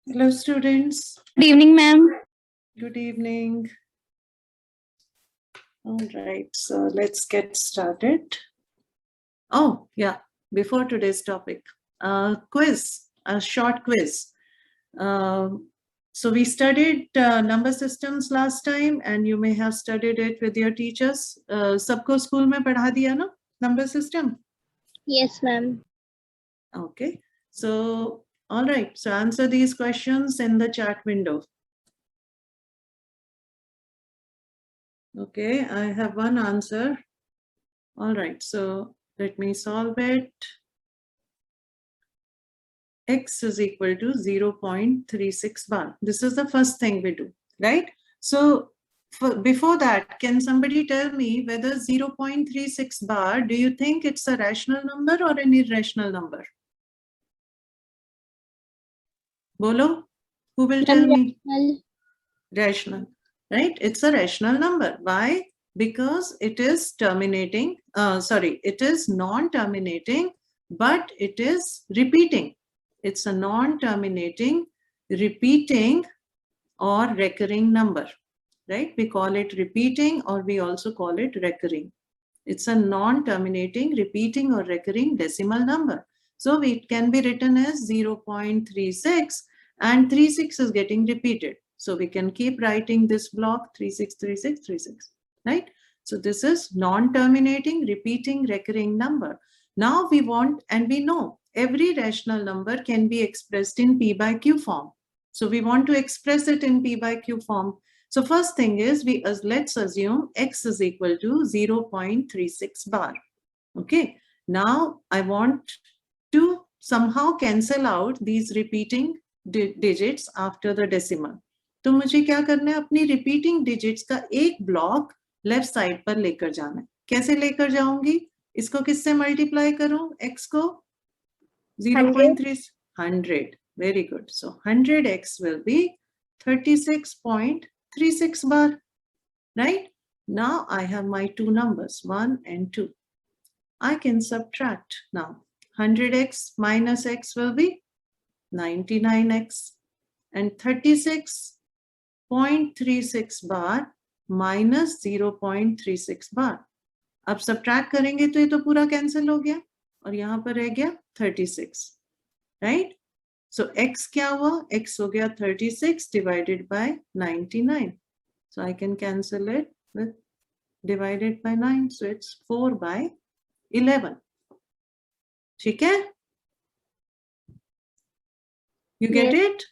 Hello, students. Good evening, ma'am. Good evening. All right, so let's get started. Oh, yeah, before today's topic, quiz, a short quiz. So we studied number systems last time, and you may have studied it with your teachers. Sabko school mein padha diya na number system? Yes, ma'am. Okay, so all right, so answer these questions in the chat window. Okay, I have one answer. All right, so let me solve it. X is equal to 0.36 bar. This is the first thing we do, right? So before that, can somebody tell me whether 0.36 bar, do you think it's a rational number or an irrational number? Bolo, who will tell me? Rational, right? It's a rational number. Why? Because it is terminating, it is non-terminating, but it is repeating. It's a non-terminating, repeating, or recurring number, right? We call it repeating, or we also call it recurring. It's a non-terminating, repeating, or recurring decimal number. So it can be written as 0.36, and 36 is getting repeated. So we can keep writing this block 363636, right? So this is non-terminating, repeating, recurring number. Now we want, and we know every rational number can be expressed in P by Q form. So we want to express it in P by Q form. So first thing is, let's assume X is equal to 0.36 bar. Okay. Now I want to somehow cancel out these repeating digits after the decimal. तो मुझे क्या करना है, अपनी repeating digits का एक block left side पर लेकर जाना है. कैसे लेकर जाऊंगी? इसको किससे multiply करूं? X को 0.3 100. Very good. So 100x will be 36.36 bar, right? Now I have my two numbers, 1 and 2. I can subtract now. 100x minus x will be 99x, and 36.36 bar minus 0.36 bar. अब subtract करेंगे तो ये तो पूरा cancel हो गया और यहाँ पर रह गया 36, right? So x क्या हुआ? X हो गया 36 divided by 99. So I can cancel it with divided by 9. So it's 4 by 11. ठीक है? You get it?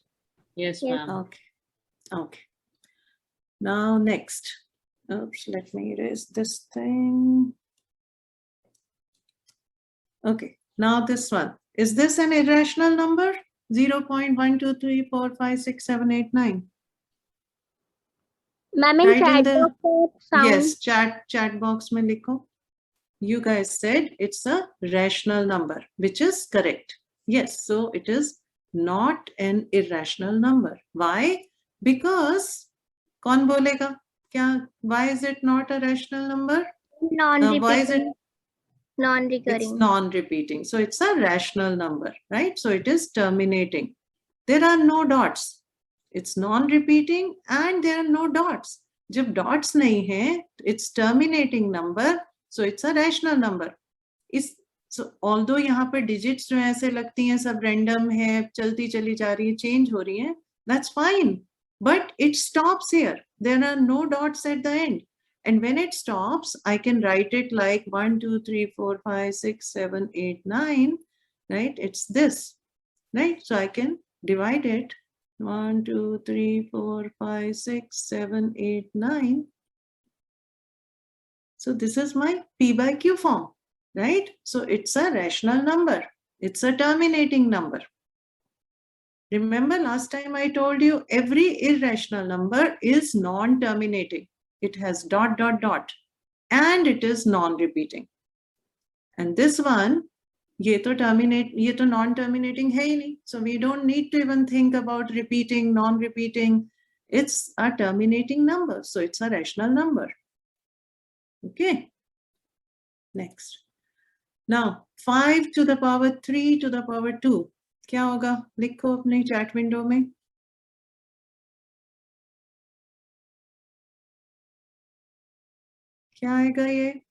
Yes, ma'am. Okay. Okay. Now next. Oops, let me erase this thing. Okay. Now this one. Is this an irrational number? 0.123456789. Ma'am, in chat box sound. Yes, chat box mein likho. You guys said it's a rational number, which is correct. Yes, so it is not an irrational number. Why? Because kaun bolega? Kya? Why is it not a rational number? Why is it? Non-recurring. It's non-repeating. So it's a rational number, right? So it is terminating. There are no dots. It's non-repeating and there are no dots. Jab dots nahi hai, it's terminating number. So it's a rational number. So although यहाँ पर digits जो ऐसे लगती हैं सब random है, चलती चली जा रही है, change हो रही है, that's fine. But it stops here. There are no dots at the end. And when it stops, I can write it like 1, 2, 3, 4, 5, 6, 7, 8, 9, right? It's this, right? So I can divide it 1, 2, 3, 4, 5, 6, 7, 8, 9. So this is my P by Q form, right? So it's a rational number. It's a terminating number. Remember last time I told you every irrational number is non-terminating. It has dot, dot, dot, and it is non-repeating. And this one, ye to non-terminating hai hi nahi. So we don't need to even think about repeating, non-repeating. It's a terminating number. So it's a rational number. Okay. Next. Now, 5 to the power 3 to the power 2. क्या होगा? लिखो अपने chat window में. क्या आएगा ये?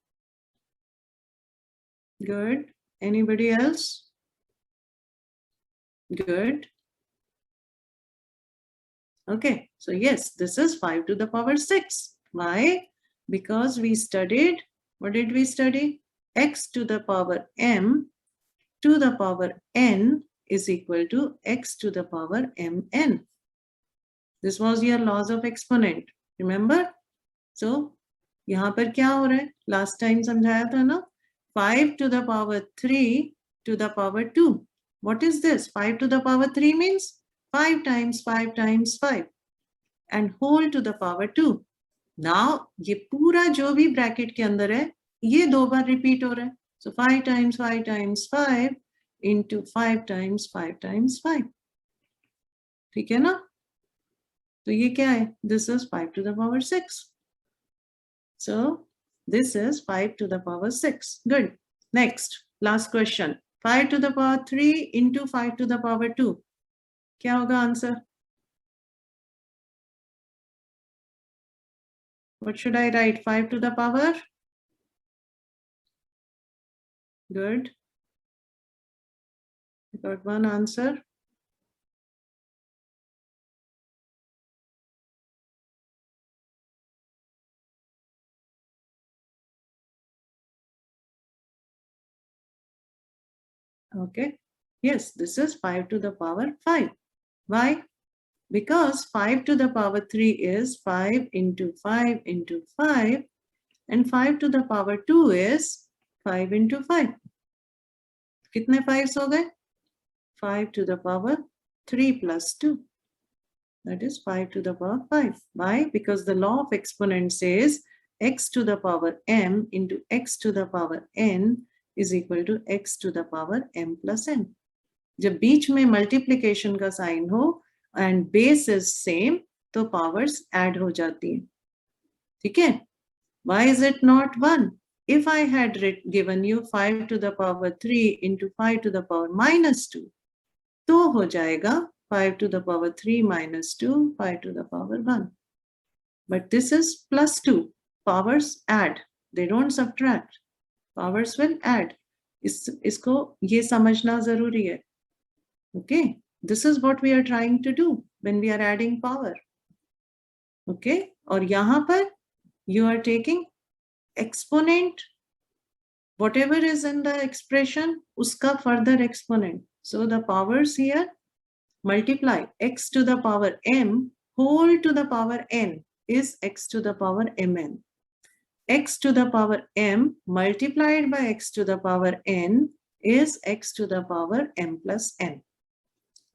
Good. Anybody else? Good. Okay, so yes, this is 5 to the power 6. Why? Because we studied, what did we study? X to the power m to the power n is equal to x to the power mn. This was your laws of exponent. Remember? So, यहाँ पर क्या हो रहा है? Last time समझाया था ना? 5 to the power 3 to the power 2. What is this? 5 to the power 3 means 5 times 5 times 5 and whole to the power 2. Now, ये पूरा जो भी bracket के अंदर है, ये दो बार repeat हो रहा है. So 5 times 5 times 5 into 5 times 5 times 5. ठीक है ना? तो ये क्या है? This is 5 to the power 6. So this is 5 to the power 6. Good. Next, last question. 5 to the power 3 into 5 to the power 2. क्या होगा answer? What should I write? 5 to the power? Good. I got one answer. Okay. Yes, this is 5 to the power 5. Why? Because 5 to the power 3 is 5 into 5 into 5 and 5 to the power 2 is 5 into 5. कितने 5s हो गए? 5 to the power 3 plus 2. That is 5 to the power 5. Why? Because the law of exponent says x to the power m into x to the power n is equal to x to the power m plus n. जब बीच में multiplication का sign हो and base is same, तो powers add हो जाती हैं. ठीक है? Why is it not 1? If I had given you 5 to the power 3 into 5 to the power minus 2, तो हो जाएगा 5 to the power 3 minus 2, 5 to the power 1. But this is plus 2. Powers add. They don't subtract. Powers will add. इसको ये समझना जरूरी है. Okay? This is what we are trying to do when we are adding power. Okay? और यहाँ पर you are taking exponent, whatever is in the expression, uska further exponent. So the powers here multiply x to the power m whole to the power n is x to the power mn. X to the power m multiplied by x to the power n is x to the power m plus n.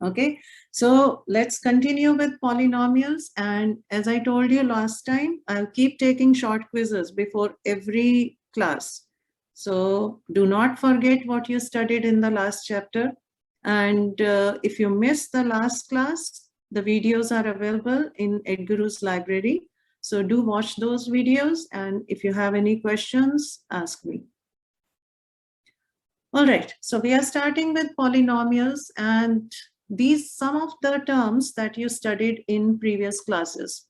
Okay, so let's continue with polynomials. And as I told you last time, I'll keep taking short quizzes before every class. So do not forget what you studied in the last chapter. And if you missed the last class, the videos are available in Edguru's library. So do watch those videos. And if you have any questions, ask me. All right, so we are starting with polynomials, and these some of the terms that you studied in previous classes.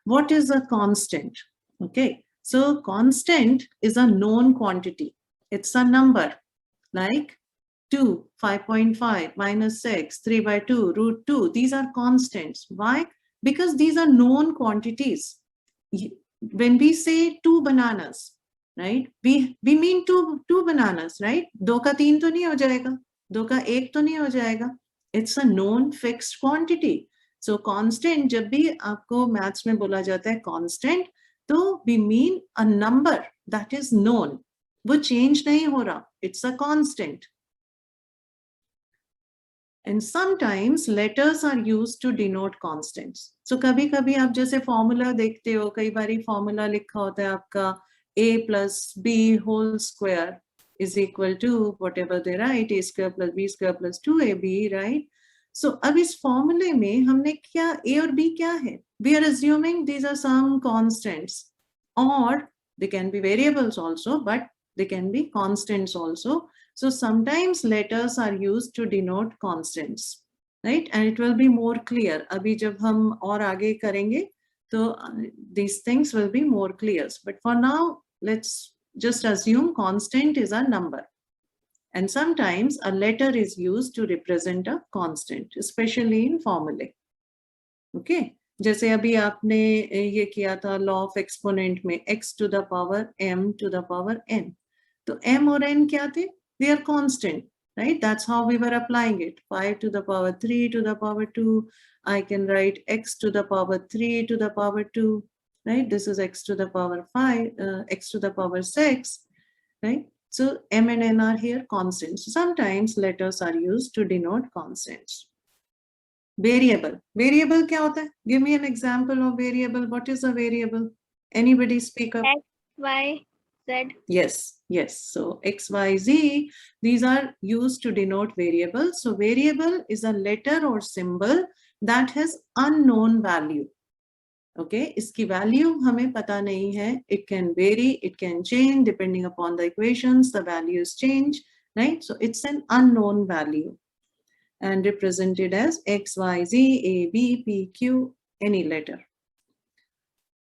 What is a constant? Okay, so constant is a known quantity. It's a number like 2, 5.5, minus 6, 3 by 2, root 2. These are constants. Why? Because these are known quantities. When we say 2 bananas, right? We mean two bananas, right? 2 का 3 तो नहीं हो जाएगा, 2 का 1 तो नहीं हो जाएगा. It's a known fixed quantity. So constant, जब भी आपको maths में बोला जाता है constant, तो we mean a number that is known. वो change नहीं हो रहा. It's a constant. And sometimes letters are used to denote constants. So कभी-कभी आप जैसे formula देखते हो, कई बारी formula लिखा होता है आपका a plus b whole square is equal to whatever they write, a square plus b square plus 2ab, right? So अब इस formula में हमने क्या a और b क्या है? We are assuming these are some constants, or they can be variables also, but they can be constants also. So sometimes letters are used to denote constants, right? And it will be more clear. अभी जब हम और आगे करेंगे, तो these things will be more clear. But for now, let's just assume constant is a number. And sometimes a letter is used to represent a constant, especially in formulae. Okay? जैसे अभी आपने ये किया था लॉ ऑफ एक्सपोनेंट में x to the power m to the power n. तो m और n क्या थे? They are constant, right? That's how we were applying it. 5 to the power 3 to the power 2. I can write x to the power 3 to the power 2, right? This is x to the power 5, x to the power 6, right? So m and n are here constants. Sometimes letters are used to denote constants. Variable. Variable क्या होता है? Give me an example of variable. What is a variable? Anybody speak up? X, Y, Z. Yes, yes. So x, y, z, these are used to denote variables. So variable is a letter or symbol that has unknown value. Okay, इसकी value हमें पता नहीं है. It can vary, it can change depending upon the equations. The values change, right? So it's an unknown value and represented as x, y, z, a, b, p, q, any letter.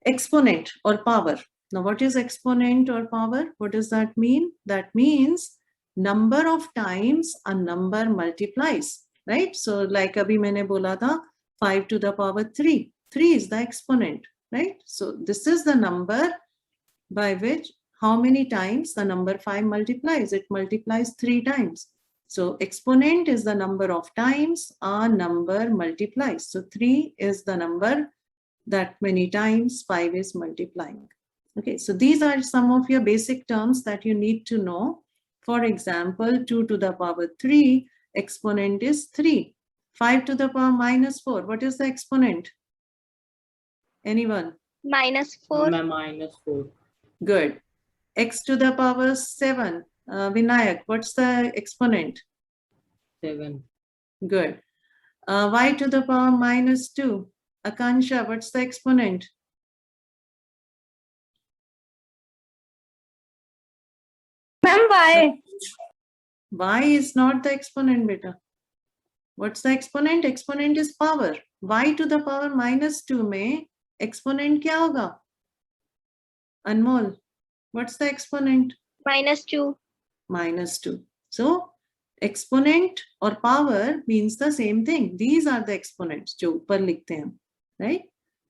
Exponent or power. Now, what is exponent or power? What does that mean? That means number of times a number multiplies, right? So, like abhi maine bola tha, 5 to the power 3. 3 is the exponent, right? So, this is the number by which how many times the number 5 multiplies. It multiplies 3 times. So, exponent is the number of times a number multiplies. So, 3 is the number that many times 5 is multiplying. Okay, so these are some of your basic terms that you need to know. For example, 2 to the power 3, exponent is 3. 5 to the power minus 4, what is the exponent? Anyone? Minus 4. Minus 4. Good. X to the power 7, Vinayak, what's the exponent? 7. Good. Y to the power minus 2, Akansha, what's the exponent? Ma'am, Y. Y is not the exponent, beta. What's the exponent? Exponent is power. Y to the power minus 2 में exponent क्या होगा? Anmol, what's the exponent? Minus 2. Minus 2. So, exponent or power means the same thing. These are the exponents जो ऊपर लिखते हैं, right?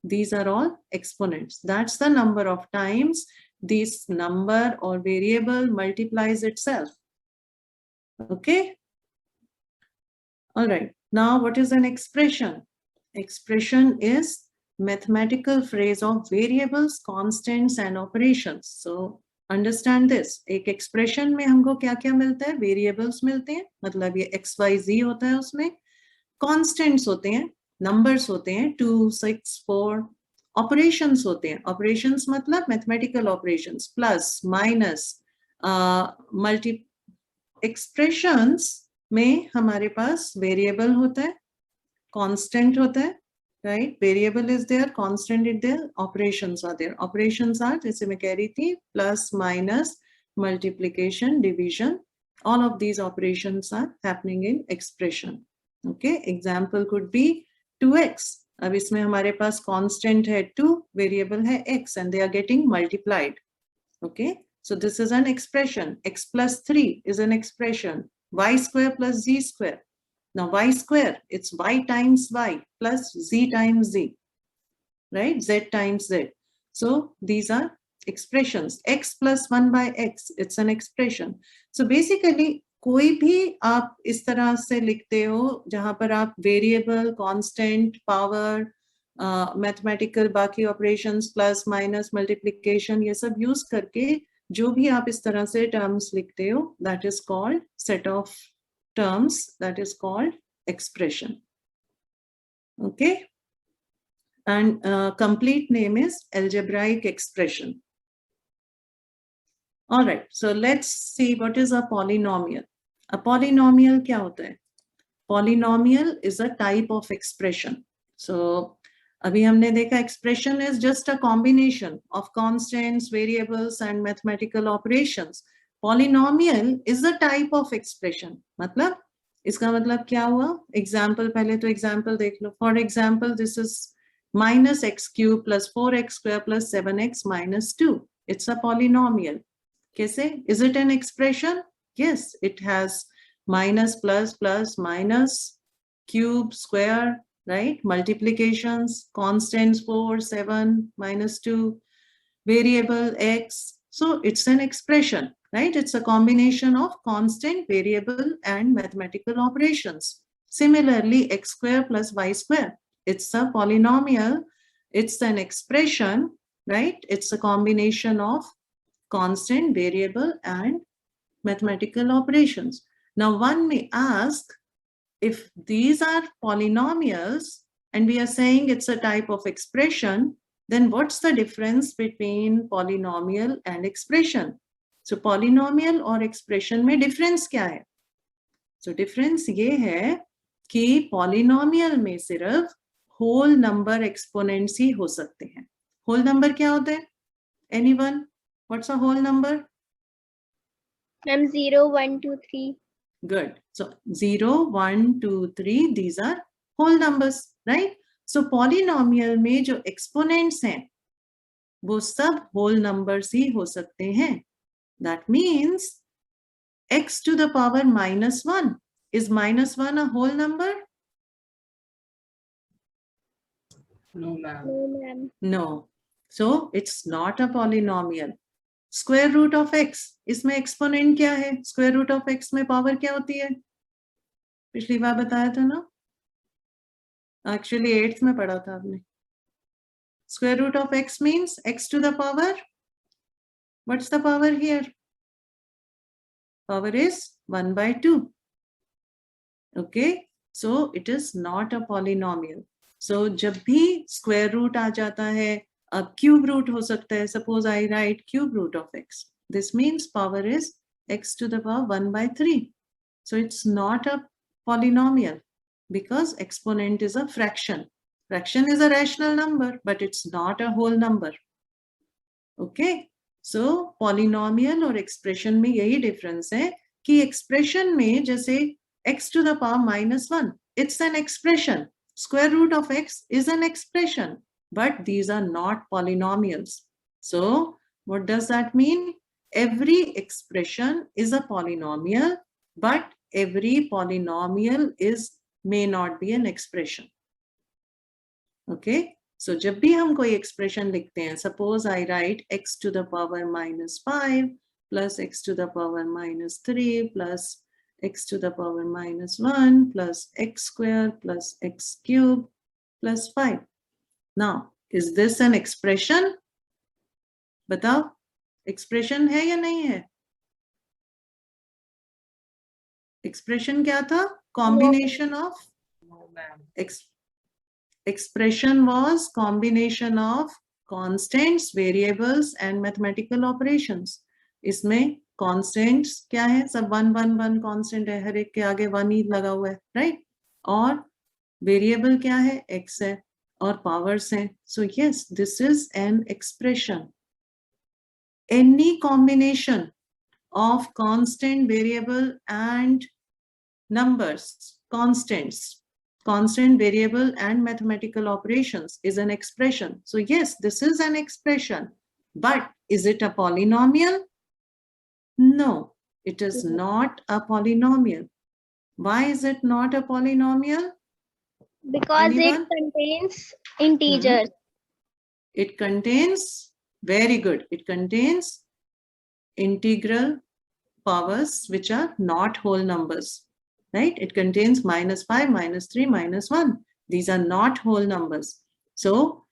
These are all exponents. That's the number of times this number or variable multiplies itself. Okay? All right. Now, what is an expression? Expression is mathematical phrase of variables, constants, and operations. So, understand this. एक expression में हमको क्या-क्या मिलता है? Variables मिलते हैं. मतलब ये x, y, z होता है उसमें. Constants होते हैं. Numbers होते हैं. 2, 6, 4. Operations होते हैं. Operations मतलब mathematical operations. Plus, minus, multi. Expressions में हमारे पास variable होता है, constant होता है, right? Variable is there, constant is there, operations are there. Operations are, जैसे मैं कह रही थी, plus, minus, multiplication, division. All of these operations are happening in expression. Okay, example could be 2x. अब इसमें हमारे पास constant है 2, variable है x, and they are getting multiplied. Okay, so this is an expression. X plus 3 is an expression. Y square plus z square. Now y square, it's y times y plus z times z, right? Z times z. So these are expressions. X plus 1 by x, it's an expression. So basically, कोई भी आप इस तरह से लिखते हो जहां पर आप variable, constant, power, mathematical बाकी operations, plus, minus, multiplication ये सब use करके जो भी आप इस तरह से terms लिखते हो, that is called set of terms, that is called expression. Okay, and complete name is algebraic expression. All right, so let's see what is a polynomial. A polynomial क्या होता है? Polynomial is a type of expression. So अभी हमने देखा expression is just a combination of constants, variables, and mathematical operations. Polynomial is a type of expression. मतलब इसका मतलब क्या हुआ? Example पहले तो example देख लो. For example, this is minus x cube plus 4x square plus 7x minus 2. It's a polynomial. कैसे? Is it an expression? Yes, it has minus, plus, plus, minus, cube, square, right? Multiplications, constants 4, 7, minus 2, variable x. So it's an expression, right? It's a combination of constant, variable, and mathematical operations. Similarly, x square plus y square. It's a polynomial. It's an expression, right? It's a combination of constant, variable, and mathematical operations. Now, one may ask, if these are polynomials and we are saying it's a type of expression, then what's the difference between polynomial and expression? So polynomial और expression में difference क्या है? So difference ये है कि polynomial में सिर्फ whole number exponents ही हो सकते हैं. Whole number क्या होता है? Anyone? What's a whole number? Ma'am, 0, 1, 2, 3. Good. So 0, 1, 2, 3, these are whole numbers, right? So polynomial में जो exponents हैं, वो सब whole numbers ही हो सकते हैं. That means x to the power minus 1. Is minus 1 a whole number? No, ma'am. No, ma'am. No. So it's not a polynomial. Square root of x, इसमें exponent क्या है? Square root of x में power क्या होती है? पिछली बार बताया था ना? Actually 8th में पढ़ा था आपने. Square root of x means x to the power. What's the power here? Power is 1 by 2. Okay, so it is not a polynomial. So जब भी square root आ जाता है, अब cube root हो सकता है. Suppose I write cube root of x. This means power is x to the power 1 by 3. So it's not a polynomial because exponent is a fraction. Fraction is a rational number, but it's not a whole number. Okay, so polynomial और expression में यही difference है कि expression में जैसे x to the power minus 1, it's an expression. Square root of x is an expression, but these are not polynomials. So what does that mean? Every expression is a polynomial, but every polynomial may not be an expression. Okay, so जब भी हम कोई expression लिखते हैं, suppose I write x to the power minus 5 plus x to the power minus 3 plus x to the power minus 1 plus x square plus x cube plus 5. Now, is this an expression? बताओ, expression है या नहीं है? Expression क्या था? Combination of No, ma'am. expression was combination of constants, variables and mathematical operations. इसमें constants क्या है? सब 1 1 1 constant है, हर एक के आगे 1 ही लगा हुआ है, right? और variable क्या है? x है और powers हैं. So yes, this is an expression. Any combination of constant, variable and numbers, constants, constant, variable and mathematical operations is an expression. So yes, this is an expression, but is it a polynomial? No, it is not a polynomial. Why is it not a polynomial? Because Anyone? it contains integers. It contains, very good, it contains integral powers which are not whole numbers. Right? It contains minus 5, minus 3, minus 1. These are not whole numbers. So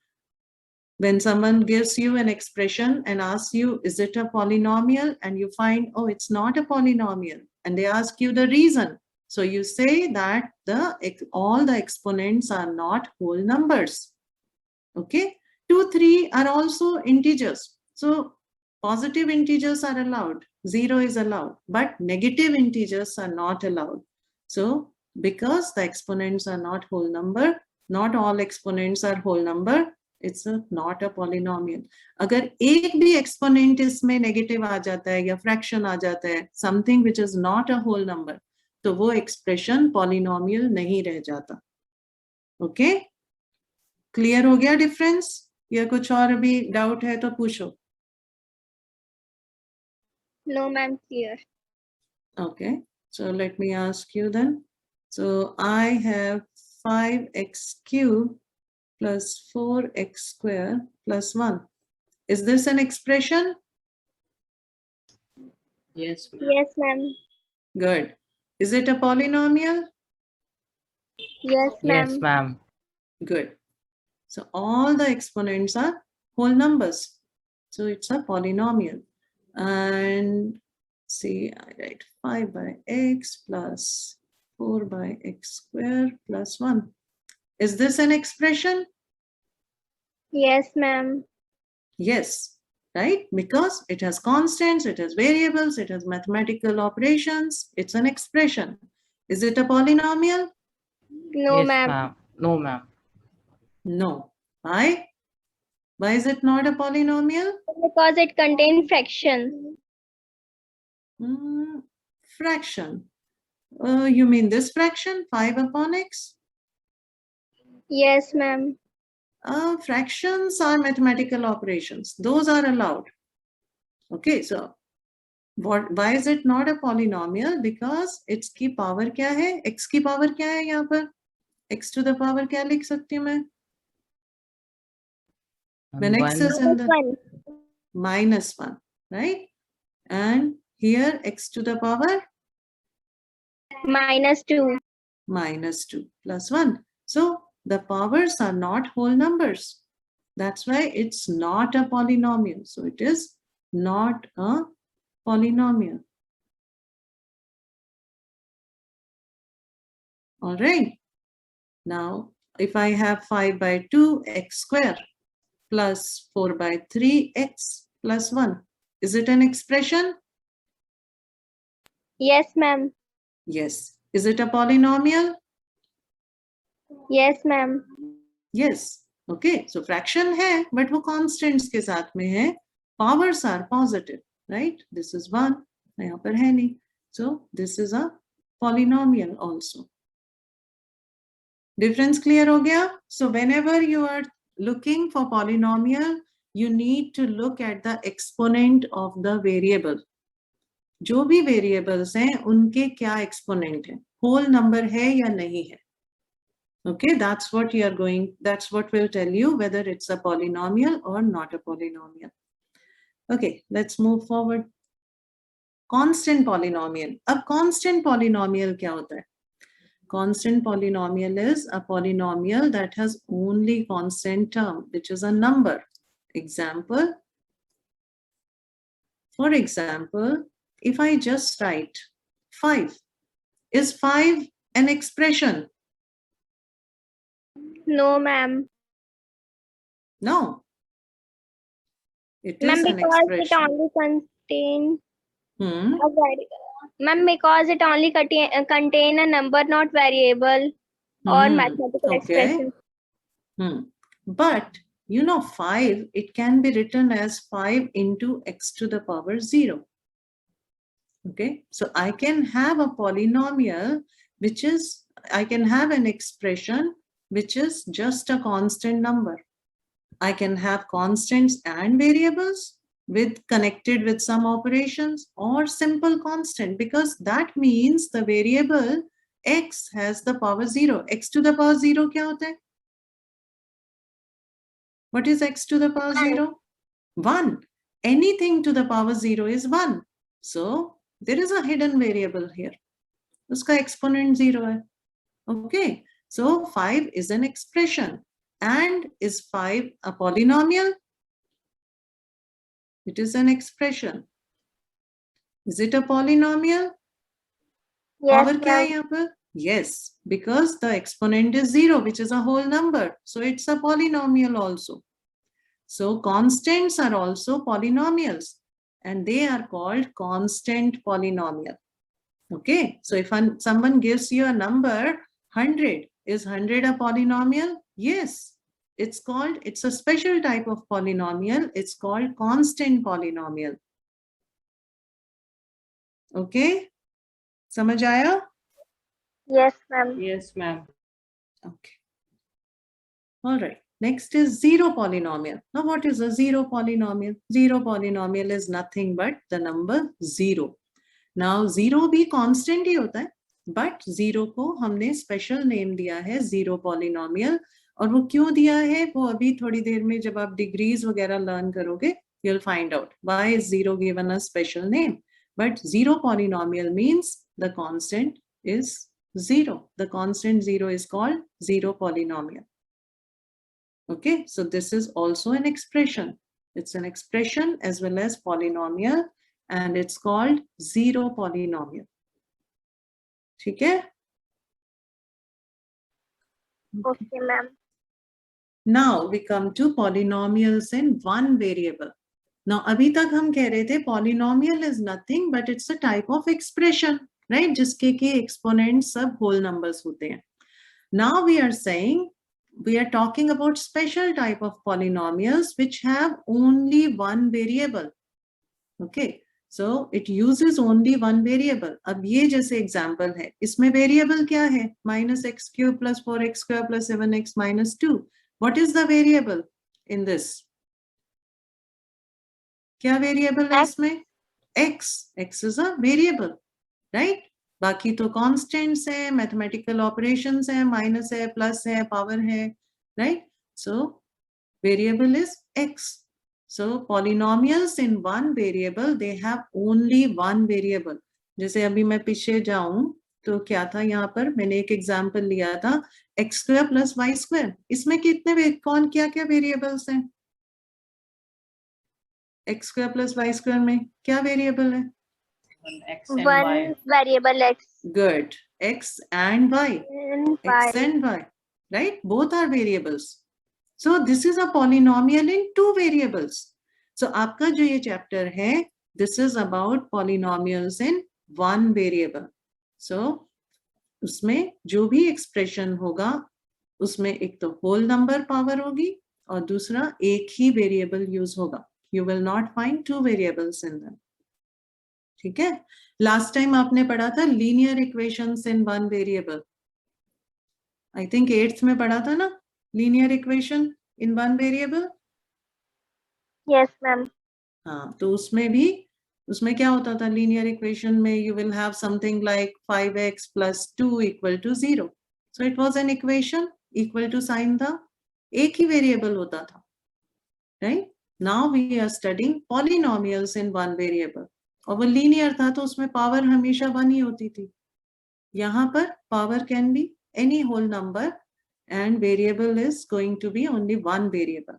when someone gives you an expression and asks you, is it a polynomial? And you find, oh, it's not a polynomial. And they ask you the reason. So you say that all the exponents are not whole numbers. Okay? 2, 3 are also integers. So positive integers are allowed. 0 is allowed. But negative integers are not allowed. So, because the exponents are not whole number, not all exponents are whole number, it's not a polynomial. अगर एक भी exponent इसमें negative आ जाता है या fraction आ जाता है, something which is not a whole number, तो वो expression polynomial नहीं रह जाता. Okay? Clear हो गया difference? या कुछ और भी doubt है तो पूछो. No, ma'am, clear. Okay, so let me ask you then. So I have 5x cubed plus 4x square plus 1. Is this an expression? Yes, ma'am. Yes, ma'am. Good. Is it a polynomial? Yes, Yes, ma'am. ma'am. Good. So all the exponents are whole numbers. So it's a polynomial. And see, I write 5 by x plus 4 by x square plus 1. Is this an expression? Yes, ma'am. Yes, right? Because it has constants, it has variables, it has mathematical operations. It's an expression. Is it a polynomial? No, Yes, ma'am. ma'am. No, ma'am. No. Why? Why is it not a polynomial? Because it contains fraction. Fraction. You mean this fraction, 5 upon x? Yes, ma'am. Fractions are mathematical operations. Those are allowed. Okay, so why is it not a polynomial? Because its की power क्या है? X की power क्या है यहाँ पर? X to the power क्या लिख सकती हूँ मैं? When x is in the -1, right? And here x to the power -2. -2 plus 1. So the powers are not whole numbers. That's why it's not a polynomial. So it is not a polynomial. All right. Now, if I have 5 by 2 x square plus 4 by 3 x plus 1, is it an expression? Yes, ma'am. Yes. Is it a polynomial? Yes, ma'am. Yes. Okay. So fraction है, but वो constants के साथ में है. Powers are positive, right? This is 1. यहाँ पर है नहीं. So this is a polynomial also. Difference clear हो गया? So whenever you are looking for polynomial, you need to look at the exponent of the variable. जो भी variables हैं, उनके क्या exponent है? Whole number है या नहीं है? Okay, that's what will tell you whether it's a polynomial or not a polynomial. Okay, let's move forward. Constant polynomial. अब constant polynomial क्या होता है? Constant polynomial is a polynomial that has only constant term, which is a number. Example. For example, if I just write 5, is 5 an expression? No, ma'am. No. It Ma'am, is an because it expression. only contains Hmm. a ma'am, because it only contain a number, not variable or mathematical expression. But you know 5, it can be written as 5 into x to the power 0. Okay, so I can have a polynomial I can have an expression which is just a constant number. I can have constants and variables connected with some operations, or simple constant, because that means the variable x has the power 0. X to the power 0 क्या होता है? What is x to the power 0? 1. Anything to the power 0 is 1. So there is a hidden variable here. Uska exponent 0 hai. Okay. So 5 is an expression. And is 5 a polynomial? It is an expression. Is it a polynomial? Yes, Power kya hai yahan par? Yes, because the exponent is 0, which is a whole number. So it's a polynomial also. So constants are also polynomials, and they are called constant polynomial. Okay, so if someone gives you a number 100, is 100 a polynomial? Yes, it's a special type of polynomial. It's called constant polynomial. Okay, समझ आया? Yes, ma'am. Yes, ma'am. Okay. All right. Next is zero polynomial. Now what is a zero polynomial? Zero polynomial is nothing but the number zero. Now zero भी constant ही होता है, but zero को हमने special name दिया है zero polynomial. और वो क्यों दिया है वो अभी थोड़ी देर में जब आप degrees वगैरह learn करोगे, you'll find out why is zero given a special name. But zero polynomial means the constant is zero. The constant zero is called zero polynomial. Okay, so this is also an expression. It's an expression as well as polynomial, and it's called zero polynomial. ठीक है? Okay, ma'am. Now we come to polynomials in one variable. Now अभी तक हम कह रहे थे polynomial is nothing but it's a type of expression, right? जिसके के exponent सब whole numbers होते हैं. Now we are saying we are talking about special type of polynomials which have only one variable. Okay, so it uses only one variable. अब ये जैसे example है, इसमें variable क्या है? Minus x cube plus 4x square plus 7x minus 2. What is the variable in this? क्या variable है इसमें? X. X is a variable, right? बाकी तो constants है, mathematical operations है, minus है, plus है, power है, right? So variable is X. So polynomials in one variable, they have only one variable. जैसे अभी मैं पीछे जाऊं तो क्या था यहाँ पर मैंने एक एग्जाम्पल लिया था x square plus Y square. इसमें कितने कौन क्या क्या वेरिएबल्स हैं? x square plus Y square में क्या वेरिएबल है? One variable x. Good. X and y. And X y. and y. Right? Both are variables. So this is a polynomial in two variables. So आपका जो ये chapter है, this is about polynomials in one variable. So उसमें जो भी expression होगा, उसमें एक तो whole number power होगी और दूसरा एक ही variable use होगा. You will not find two variables in them. ठीक है? Last time आपने पढ़ा था linear equations in one variable. I think 8th में पढ़ा था ना? Linear equation in one variable. Yes, ma'am. हाँ, तो उसमें क्या होता था linear equation में you will have something like 5x plus 2 equal to 0. So it was an equation equal to sign था, एक ही variable होता था, right? Now we are studying polynomials in one variable. और वो linear था तो उसमें power हमेशा 1 ही होती थी. यहाँ पर power can be any whole number and variable is going to be only one variable.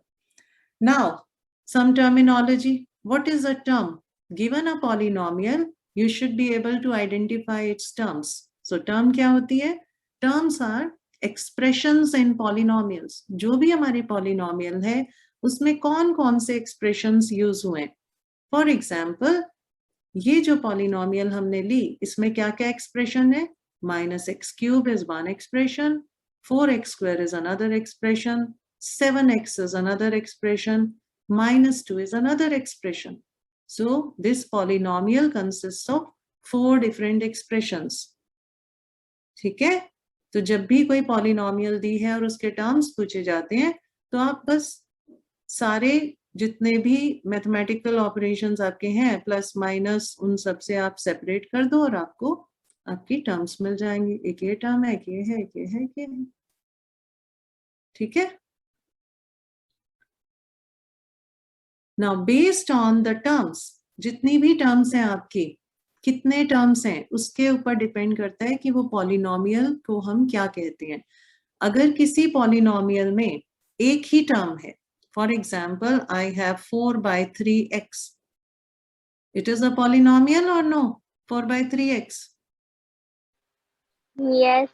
Now, some terminology. What is a term? Given a polynomial, you should be able to identify its terms. So, term क्या होती है? Terms are expressions in polynomials. जो भी हमारी polynomial है, उसमें कौन-कौन से expressions use हुए? For example, ये जो polynomial हमने ली, इसमें क्या-क्या expression है? Minus x cube is one expression, 4x square is another expression, 7x is another expression, minus 2 is another expression. So this polynomial consists of 4 different expressions. ठीक है? तो जब भी कोई polynomial दी है और उसके terms पूछे जाते हैं, तो आप बस सारे जितने भी mathematical operations आपके हैं, plus minus उन सब से आप separate कर दो और आपको आपकी टर्म्स मिल जाएंगी. एक ये टर्म है, एक ये है, एक ये है, एक ये है. ठीक है? Now based on the terms, जितनी भी टर्म्स हैं आपकी, कितने टर्म्स हैं, उसके ऊपर डिपेंड करता है कि वो पॉलिनोमियल को हम क्या कहते हैं. अगर किसी पॉलिनोमियल में एक ही टर्म है, for example I have 4/3x. It is a polynomial or no? 4/3x. Yes.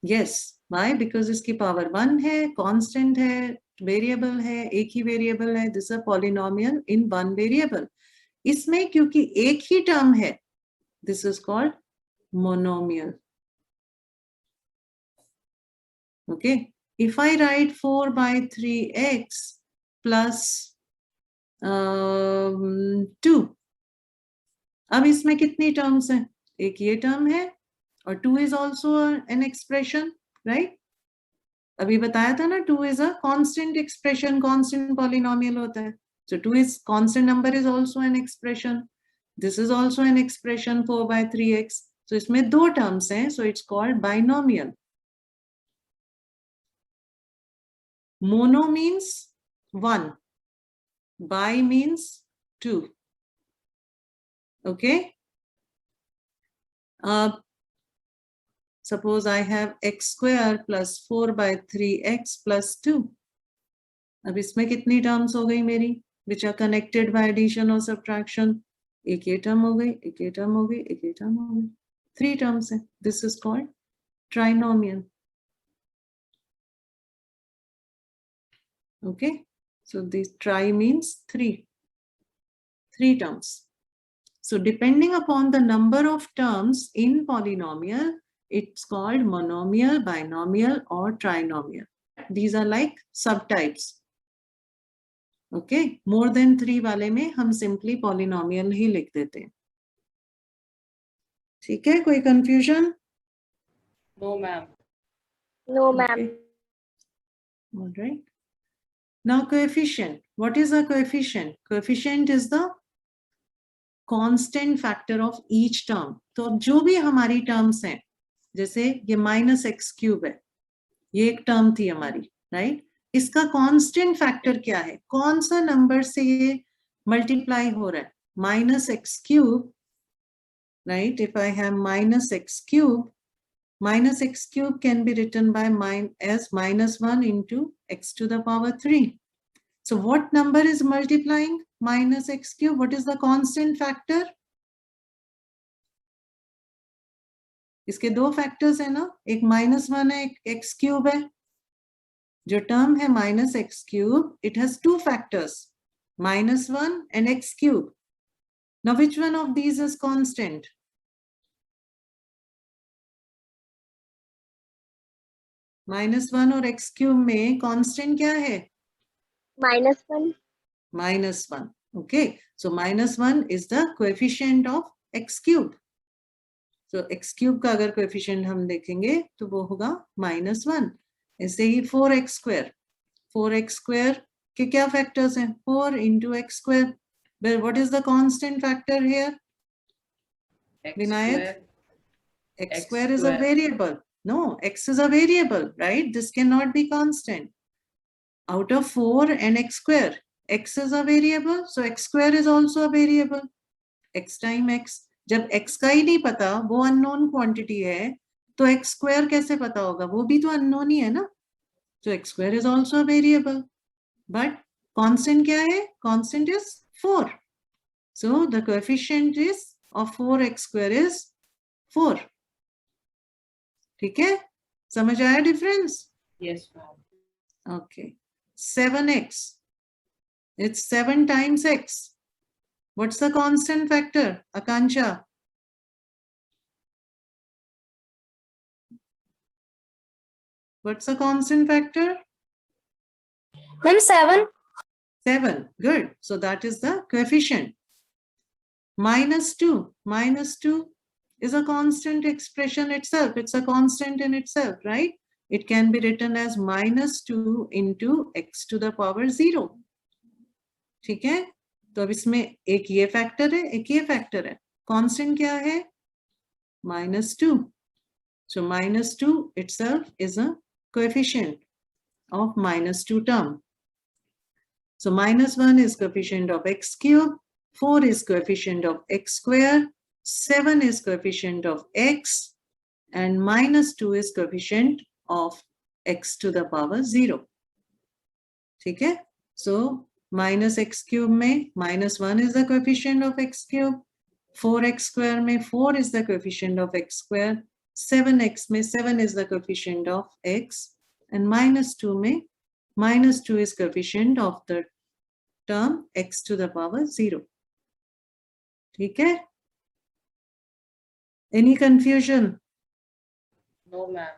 Yes. Why? Because इसकी power 1 है, constant है, variable है, एक ही variable है. This is a polynomial in one variable. इसमें क्योंकि एक ही term है, this is called monomial. Okay. If I write 4/3x plus 2, अब इसमें कितनी terms हैं? एक ये term है और 2 is also an expression, right? अभी बताया था ना 2 is a constant expression, constant polynomial होता है. So 2 is constant number is also an expression. This is also an expression 4 by 3x. So इसमें दो terms हैं, so it's called binomial. Mono means 1, bi means 2. Okay. Suppose I have x square plus 4 by 3x plus 2. अब इसमें कितनी terms हो गई मेरी which are connected by addition or subtraction? एक ये टर्म हो गई, एक ये टर्म हो गई, एक ये टर्म हो गई. 3 टर्म्स है. This is called trinomial. Okay. So this tri means 3. 3 terms. So depending upon the number of terms in polynomial, it's called monomial, binomial or trinomial. These are like subtypes. Okay, more than 3 वाले में हम simply polynomial ही लिख देते हैं. ठीक है, कोई confusion? No, ma'am. No, ma'am. Okay. All right. Now coefficient. What is a coefficient? Coefficient is the constant factor of each term. तो अब जो भी हमारी terms हैं, जैसे ये minus x cube है, ये एक term थी हमारी, right? इसका कांस्टेंट फैक्टर क्या है? कौन सा नंबर से ये मल्टीप्लाई हो रहा है? Minus X cube, right? If I have minus X cube can be written by as -1 into x to the power 3. So what number is multiplying minus x cube? What is the constant factor? इसके दो factors है ना, एक -1 है, एक x cube है. जो term है minus X cube, it has two factors, -1 and x cube. Now which one of these is constant? -1 और x cube में constant क्या है? -1. -1. Okay, so -1 is the coefficient of x cube. So x cube का अगर coefficient हम देखेंगे तो वो होगा -1. ऐसे ही 4x square के क्या factors हैं? 4 into x square. Well, what is the constant factor here? Vinayak? X square is a variable. No, x is a variable, right? This cannot be constant. Out of 4 and x square, x is a variable, so x square is also a variable. X time x. जब x का ही नहीं पता, वो unknown quantity है, तो x square कैसे पता होगा? वो भी तो unknown ही है ना? So x square is also a variable. But constant क्या है? Constant is 4. So the coefficient is of 4x square is 4. ठीक है? समझ आया difference? Yes, ma'am. Okay. 7x. It's 7 times x. What's the constant factor? Akansha. What's the constant factor? Ma'am, 7. 7. Good. So that is the coefficient. -2. -2 is a constant expression itself. It's a constant in itself, right? It can be written as -2 into x to the power 0. ठीक है? तो अब इसमें एक ये factor है, एक ये फैक्टर है. कांस्टेंट क्या है? -2. So -2 itself is a coefficient of -2 term. So -1 is coefficient of x cube, 4 is coefficient of x square, 7 is coefficient of x, and -2 is coefficient of x to the power 0. ठीक है? So minus x cube में -1 is the coefficient of x cube, 4x square में 4 is the coefficient of x square, 7x में 7 is the coefficient of x, and -2 में -2 is coefficient of the term x to the power 0. ठीक है? Any confusion? No, ma'am.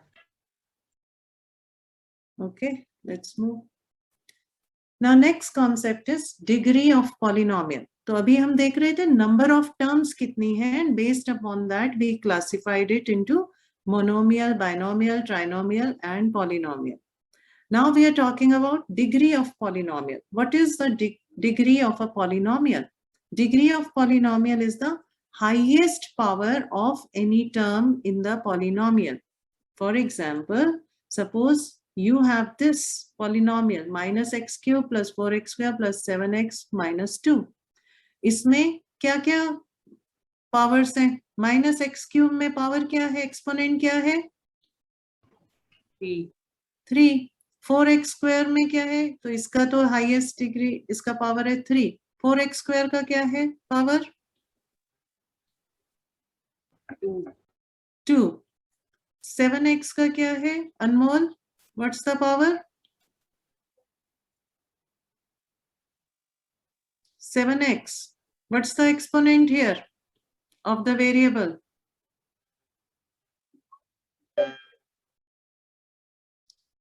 Okay, let's move. Now next concept is degree of polynomial. तो अभी हम देख रहे थे number of terms कितनी है, and based upon that we classified it into monomial, binomial, trinomial and polynomial. Now we are talking about degree of polynomial. What is the degree of a polynomial? Degree of polynomial is the highest power of any term in the polynomial. For example, suppose you have this polynomial minus x cube plus 4x square plus 7x minus 2. इसमें क्या क्या powers हैं? Minus X cube में power क्या है? Exponent क्या है? 3. 4x square में क्या है? तो इसका तो हाईएस्ट डिग्री, इसका पावर है 3. 4x स्क्वायर का क्या है पावर? 2. 7x का क्या है अनमोल? What's the power? 7x. What's the exponent here of the variable?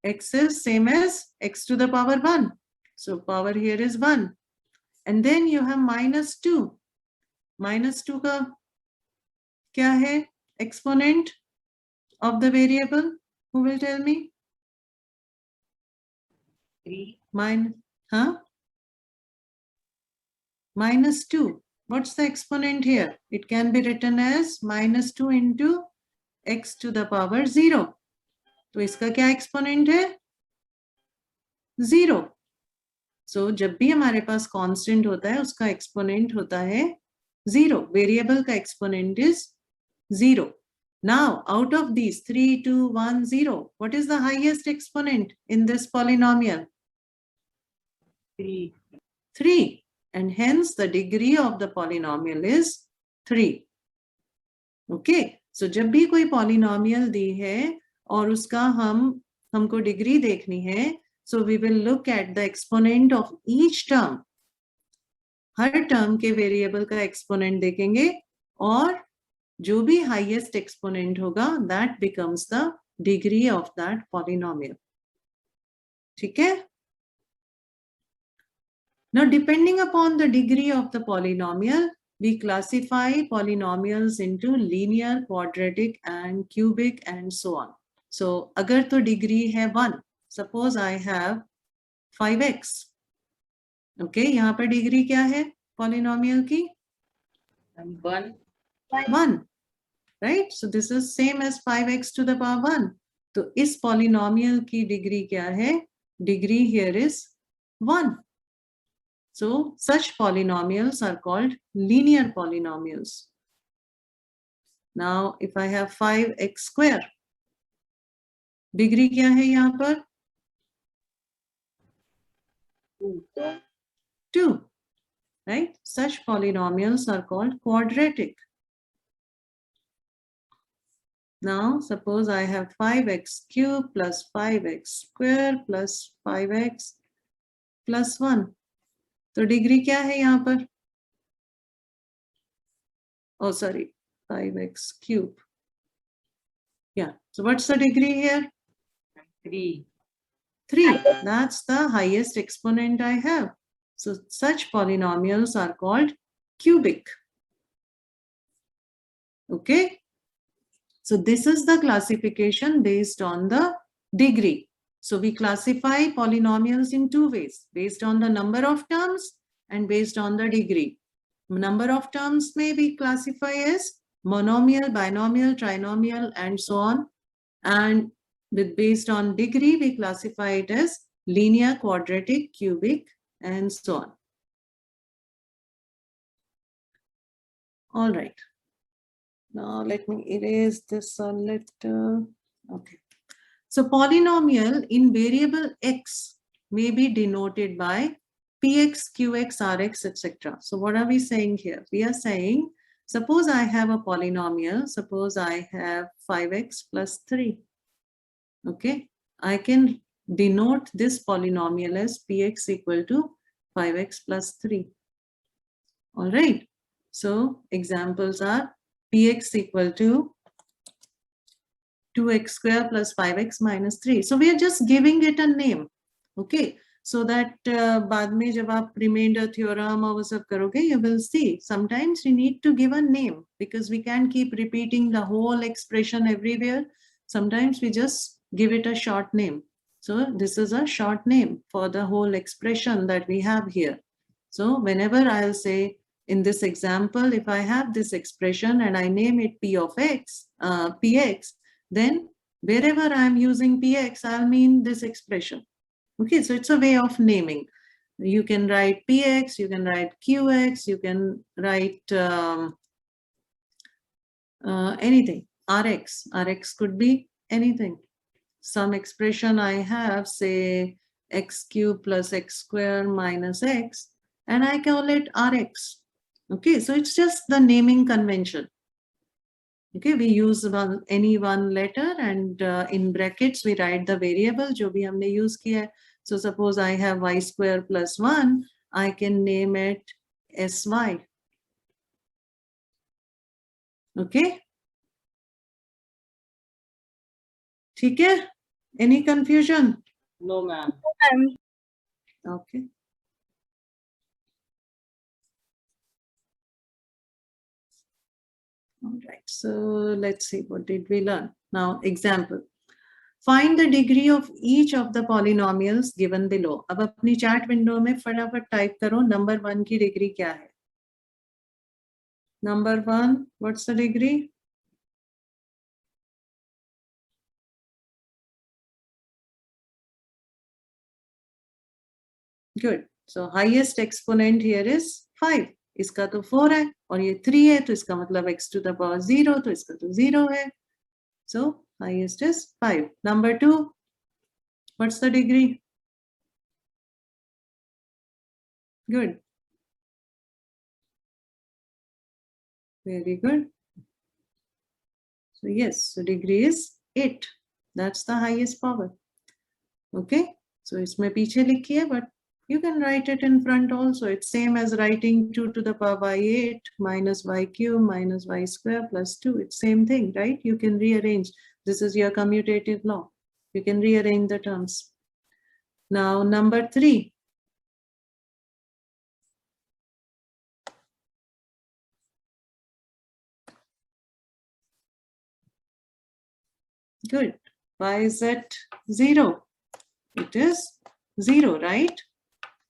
X is same as x to the power 1. So power here is 1. And then you have minus 2. Minus 2 का क्या है exponent of the variable? Who will tell me? 3. Minus 2. What's the exponent here? It can be written as minus 2 into x to the power 0. तो इसका क्या exponent है? 0. सो जब भी हमारे पास कांस्टेंट होता है उसका एक्सपोनेंट होता है 0. वेरिएबल का exponent is 0. Now out of these 3, 2, 1, 0, what is the highest exponent in this polynomial? 3. 3. And hence the degree of the polynomial is 3. Okay. So जब भी कोई polynomial दी है और उसका हमको डिग्री देखनी है, so we will look at the exponent of each term. Her term के वेरिएबल का एक्सपोनेंट देखेंगे और जो भी हाईएस्ट एक्सपोनेंट होगा that becomes the degree of that polynomial. ठीक है? Now depending upon the degree of the polynomial, we classify polynomials into linear, quadratic and cubic and so on. So अगर तो डिग्री है 1, suppose I have 5x. Okay, यहाँ पर degree क्या है polynomial की? 1. Right? So this is same as 5x to the power 1. तो इस polynomial की डिग्री क्या है? Degree here is 1. So such polynomials are called linear polynomials. Now if I have 5x square, degree क्या है यहाँ पर? 2. Right? Such polynomials are called quadratic. Now suppose I have 5x cube plus 5x square plus 5x plus 1. तो degree क्या है यहाँ पर? Oh, sorry, 5x cube. Yeah. So what's the degree here? 3. 3. That's the highest exponent I have. So such polynomials are called cubic. Okay. So this is the classification based on the degree. So we classify polynomials in 2 ways, based on the number of terms and based on the degree. Number of terms may be classified as monomial, binomial, trinomial, and so on. And based on degree, we classify it as linear, quadratic, cubic, and so on. All right. Now let me erase this a little. Okay. So polynomial in variable x may be denoted by px, qx, rx, etc. So what are we saying here? We are saying, suppose I have a polynomial. Suppose I have 5x plus 3. Okay. I can denote this polynomial as px equal to 5x plus 3. All right. So examples are px equal to 2x square plus 5x minus 3. So we are just giving it a name. Okay. So that बाद में जब आप remainder theorem और वो सब करोगे, you will see sometimes we need to give a name because we can't keep repeating the whole expression everywhere. Sometimes we just give it a short name. So this is a short name for the whole expression that we have here. So whenever I'll say in this example, if I have this expression and I name it P of X, Px, then wherever I'm using Px, I'll mean this expression. Okay, so it's a way of naming. You can write Px, you can write Qx, you can write anything. Rx, Rx could be anything. Some expression I have, say x cube plus x square minus x, and I call it Rx. Okay, so it's just the naming convention. Okay, we use any one letter, and in brackets we write the variable जो भी हमने use किया है. So suppose I have y square plus 1, I can name it sy. Okay. ठीक है? Any confusion? No, ma'am. Okay. All right, so let's see, what did we learn? Now, example. Find the degree of each of the polynomials given below. अब अपनी chat window में फटाफट type करो number 1 की degree क्या है? Number 1, what's the degree? Good. So highest exponent here is 5. इसका तो 4 है और ये 3 है, तो इसका मतलब x to the power 0, तो इसका तो 0 है. So highest is 5. Number 2, what's the degree? Good. Very good. So yes, so degree is 8. That's the highest power. Okay. So इसमें पीछे लिखी है, but you can write it in front also. It's same as writing 2 to the power by 8 minus y cube minus y square plus 2. It's same thing, right? You can rearrange. This is your commutative law. You can rearrange the terms. Now, number 3. Good. Why is it 0? It is 0, right?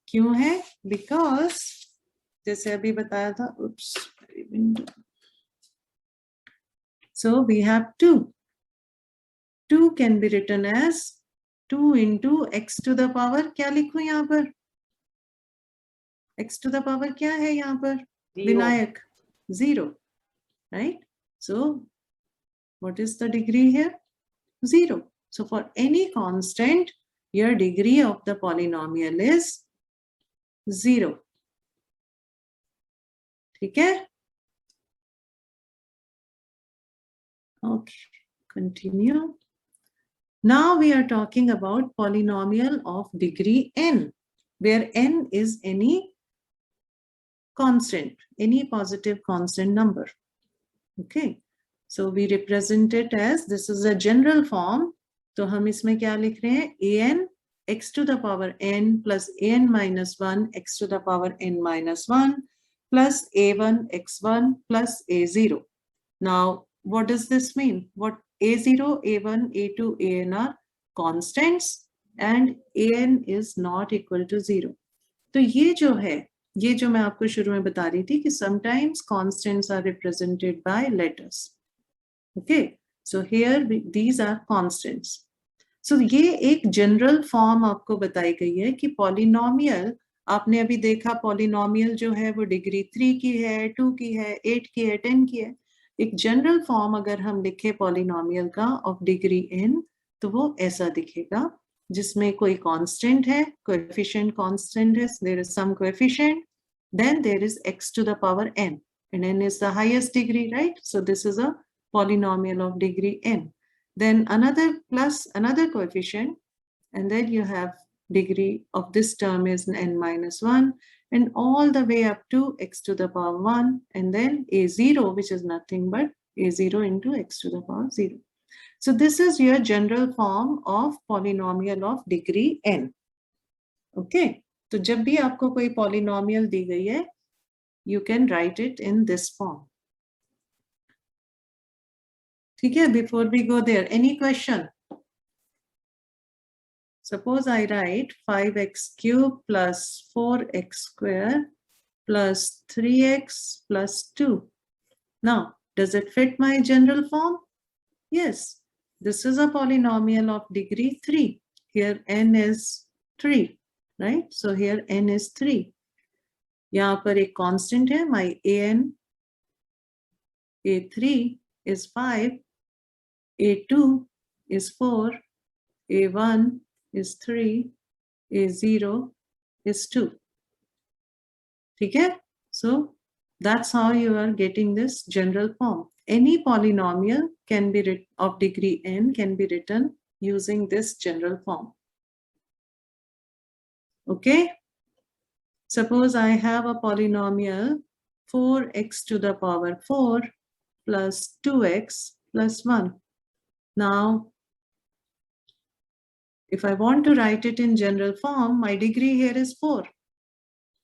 क्यों है? Because जैसे अभी बताया था, oops. So we have 2. 2 can be written as 2 into x to the power. क्या लिखूं यहाँ पर? x to the power क्या है यहाँ पर? Vinayak 0, right? So what is the degree here? 0. So for any constant, your degree of the polynomial is 0. ठीक है? Okay, continue. Now we are talking about polynomial of degree n, where n is any constant, any positive constant number. Okay, so we represent it as, this is a general form. तो हम इसमें क्या लिख रहे हैं? an x to the power n plus an minus 1 x to the power n minus 1 plus a1 x1 plus a0. Now, what does this mean? What a0, a1, a2, an are constants and an is not equal to 0. तो ये जो है, ये जो मैं आपको शुरू में बता रही थी कि sometimes constants are represented by letters. Okay, so here these are constants. So ये एक general form आपको बताई गई है कि polynomial, आपने अभी देखा polynomial जो है वो degree 3 की है, 2 की है, 8 की है, 10 की है. एक जनरल फॉर्म अगर हम लिखे पॉलिनोमियल का ऑफ डिग्री n, तो वो ऐसा दिखेगा जिसमें कोई कांस्टेंट है, कोएफिशिएंट कांस्टेंट है, there is some coefficient, then there is x to the power n, and n is the highest degree, right? So this is a polynomial of degree n. Then another plus another coefficient, and then you have degree of this term is n minus 1, and all the way up to x to the power 1, and then a0, which is nothing but a0 into x to the power 0. So this is your general form of polynomial of degree n. Okay, तो जब भी आपको कोई polynomial दी गई है, you can write it in this form. ठीक है? Before we go there, any question? Suppose I write 5x cube plus 4x square plus 3x plus 2. Now, does it fit my general form? Yes. This is a polynomial of degree 3. Here n is 3, right? So here n is 3. यहाँ पर एक constant है, my an, a3 is 5, a2 is 4, a1 is 3, a0 is 2. ठीक है? So that's how you are getting this general form. Any polynomial can be of degree n can be written using this general form. Okay? Suppose I have a polynomial 4x to the power 4 plus 2x plus 1. Now, if I want to write it in general form, my degree here is 4,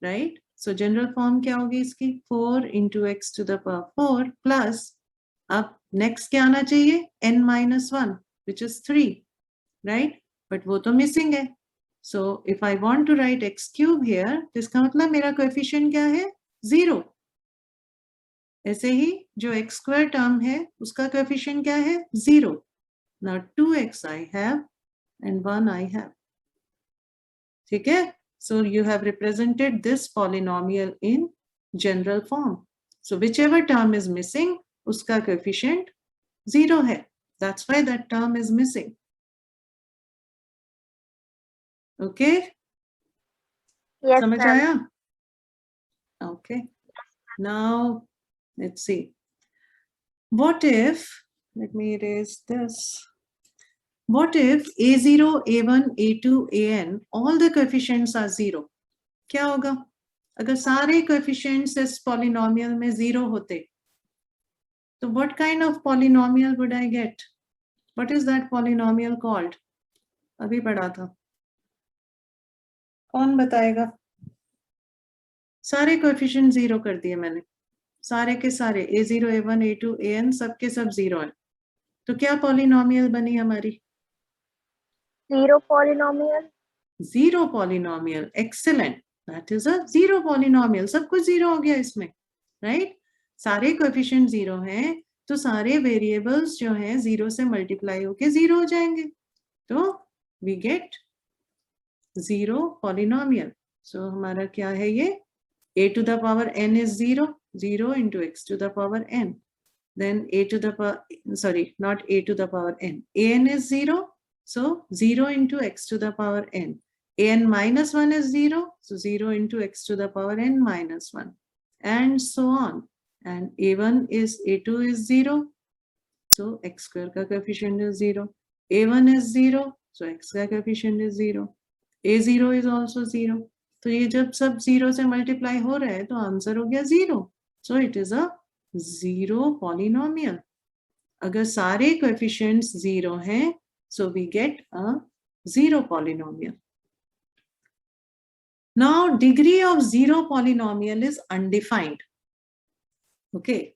right? So general form क्या होगी इसकी? 4 into x to the power 4 plus, अब next क्या आना चाहिए? n minus 1, which is 3, right? But वो तो missing है. So if I want to write x cube here, तो इसका मतलब मेरा coefficient क्या है? 0. ऐसे ही जो x square term है, उसका coefficient क्या है? 0. Now 2x I have and 1 I have. ठीक है? So you have represented this polynomial in general form. So whichever term is missing, उसका coefficient 0 है. That's why that term is missing. Okay? Yes, समझ ma'am. आया? Okay. Now, let's see. What if, let me erase this. What if a0, a1, a2, an, all the coefficients are 0? क्या होगा? अगर सारे coefficients इस polynomial में 0 होते, तो what kind of polynomial would I get? What is that polynomial called? अभी पढ़ा था. कौन बताएगा? सारे coefficient 0 कर दिए मैंने. सारे के सारे a0, a1, a2, an सब के सब 0 है. तो क्या polynomial बनी हमारी? Zero polynomial. Zero polynomial. Excellent. That is a zero polynomial. सब कुछ 0 हो गया इसमें, right? सारे coefficient 0 हैं, तो सारे variables जो हैं 0 से multiply होके 0 हो जाएंगे. तो we get zero polynomial. So हमारा क्या है ये? A to the power n is 0. 0 into x to the power n. Then a to the power, sorry, not a to the power n. An is 0. So 0 into x to the power n. An minus 1 is 0. So 0 into x to the power n minus 1. And so on. And a1 is, a2 is 0. So x square का coefficient is 0. a1 is 0. So x का coefficient is 0. a0 is also 0. तो ये जब सब 0 से multiply हो रहा है तो आंसर हो गया 0. So it is a zero polynomial. अगर सारे coefficients 0 हैं, so we get a zero polynomial. Now degree of zero polynomial is undefined. Okay.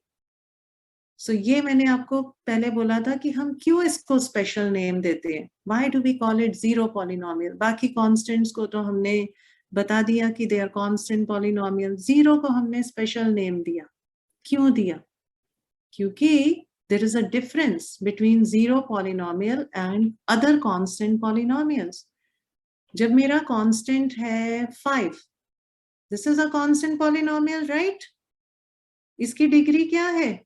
So ये मैंने आपको पहले बोला था कि हम क्यों इसको special name देते हैं. Why do we call it zero polynomial? बाकी constants को तो हमने बता दिया कि they are constant polynomial. Zero को हमने special name दिया. क्यों दिया? क्योंकि there is a difference between zero polynomial and other constant polynomials. जब मेरा constant है 5, this is a constant polynomial, right? इसकी degree क्या है?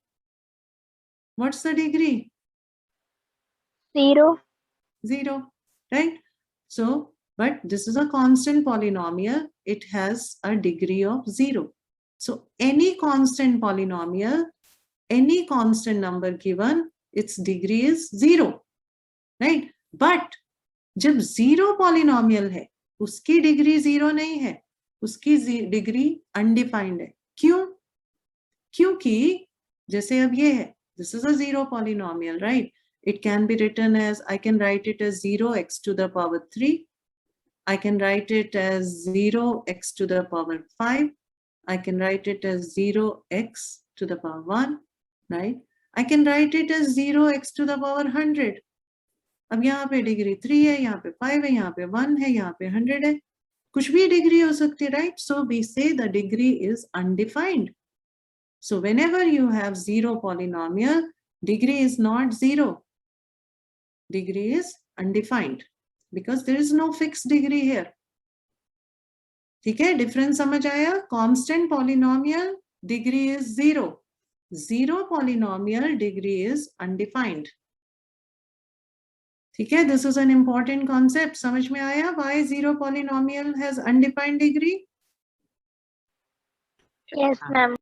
What's the degree? 0. 0, right? So, but this is a constant polynomial. It has a degree of 0. So, any constant polynomial, any constant number given, its degree is 0, right? But जब 0 polynomial है, उसकी degree 0 नहीं है, उसकी degree undefined है. क्यों? क्योंकि जैसे अब ये है, this is a 0 polynomial, right? It can be written as, I can write it as 0x to the power 3. I can write it as 0x to the power 5. I can write it as 0x to the power 1, right? I can write it as 0x to the power 100. अब यहाँ पे degree 3 है, यहाँ पे 5 है, यहाँ पे 1 है, यहाँ पे 100 है, कुछ भी डिग्री हो सकती है, राइट? सो वी से the degree is undefined. So whenever you have zero polynomial, degree is not zero. Degree is undefined because there is no fixed degree here. ठीक है, डिफरेंस समझ आया? Constant polynomial degree is 0. Zero polynomial degree is undefined. ठीक है, this is an important concept. समझ में आया? Why zero polynomial has undefined degree? Yes, ma'am.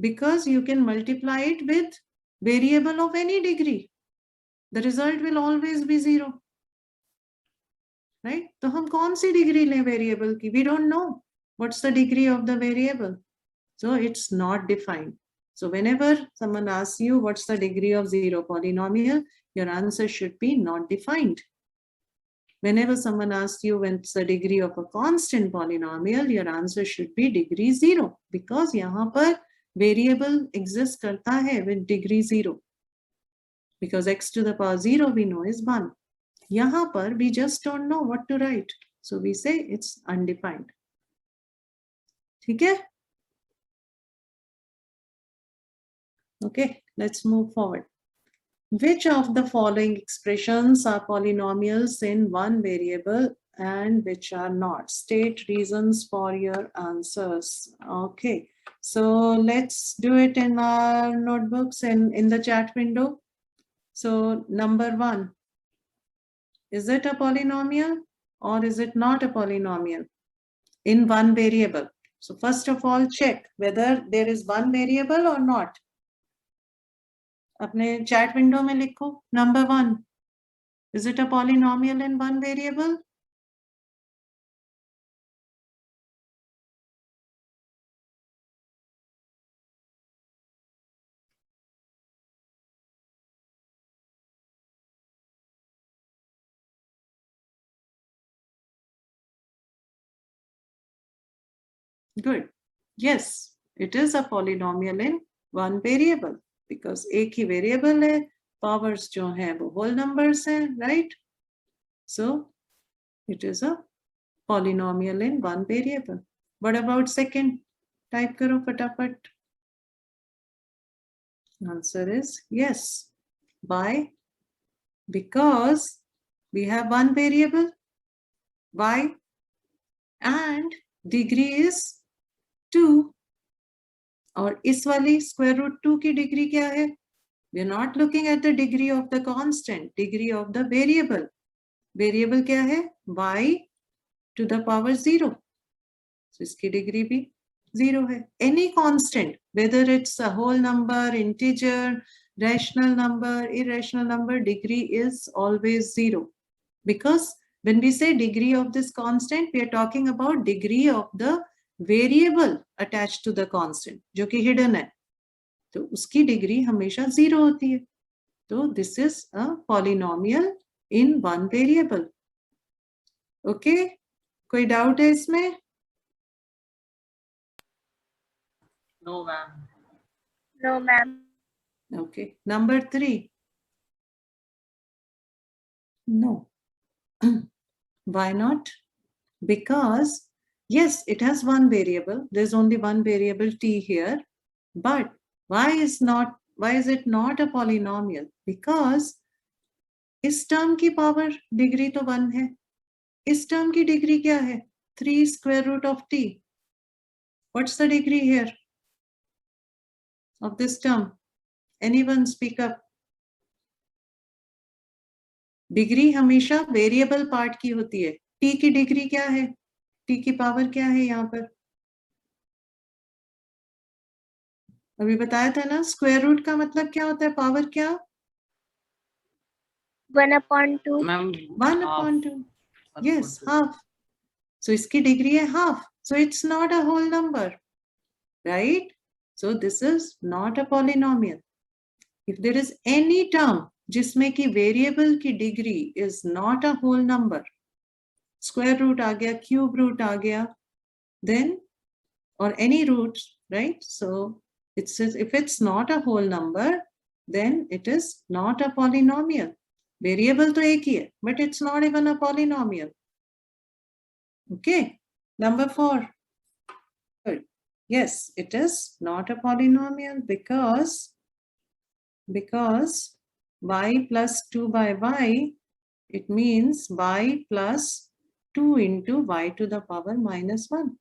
Because you can multiply it with variable of any degree. The result will always be 0. Right? तो हम कौन सी degree लें variable की? We don't know what's the degree of the variable. So it's not defined. So whenever someone asks you what's the degree of zero polynomial, your answer should be not defined. Whenever someone asks you what's the degree of a constant polynomial, your answer should be degree 0. Because यहाँ पर variable exists करता है with degree 0. Because x to the power 0 we know is 1. यहाँ पर we just don't know what to write. So we say it's undefined. ठीक है? Okay, let's move forward. Which of the following expressions are polynomials in one variable and which are not? State reasons for your answers. Okay, so let's do it in our notebooks and in the chat window. So number 1, is it a polynomial or is it not a polynomial in one variable? So first of all, check whether there is one variable or not. अपने chat window में लिखो. Number 1, is it a polynomial in one variable? Good. Yes, it is a polynomial in one variable because एक ही variable है, powers जो हैं वो whole numbers हैं, right? So it is a polynomial in one variable. What about second? Type करो फटाफट. Answer is yes. Why? Because we have one variable, y, and degree is 2. और इस वाली square root 2 की डिग्री क्या है? We are not looking at the degree of the constant, degree of the variable. Variable क्या है? y to the power 0. So इसकी degree भी 0 है. Any constant, whether it's a whole number, integer, rational number, irrational number, degree is always 0. Because when we say degree of this constant, we are talking about degree of the variable attached to the constant, जो कि hidden है. तो उसकी degree हमेशा 0 होती है. तो this is a polynomial in one variable. Okay? कोई डाउट है इसमें? No, ma'am. No, ma'am. Okay. Number 3. No. Why not? Because yes, it has one variable. There's only one variable t here. But why is it not a polynomial? Because इस term की power degree तो 1 है. इस term की degree क्या है? 3 square root of t. What's the degree here of this term? Anyone speak up? Degree हमेशा variable part की होती है. t की डिग्री क्या है? t की पावर क्या है यहाँ पर? अभी बताया था ना, स्क्वायर रूट का मतलब क्या होता है? पावर क्या? 1/2. Ma'am, 1/2. Yes, half. So इसकी डिग्री है half. So it's not a whole number, right? So this is not a polynomial. If there is any term जिसमें की वेरिएबल की degree is not a whole number, square root आ गया, cube root आ गया, then or any roots, right? So it says if it's not a whole number, then it is not a polynomial. Variable तो एक ही है, but it's not even a polynomial. Okay, number 4. Good. Yes, it is not a polynomial because y plus 2 by y, it means y plus 2 into y to the power minus 1.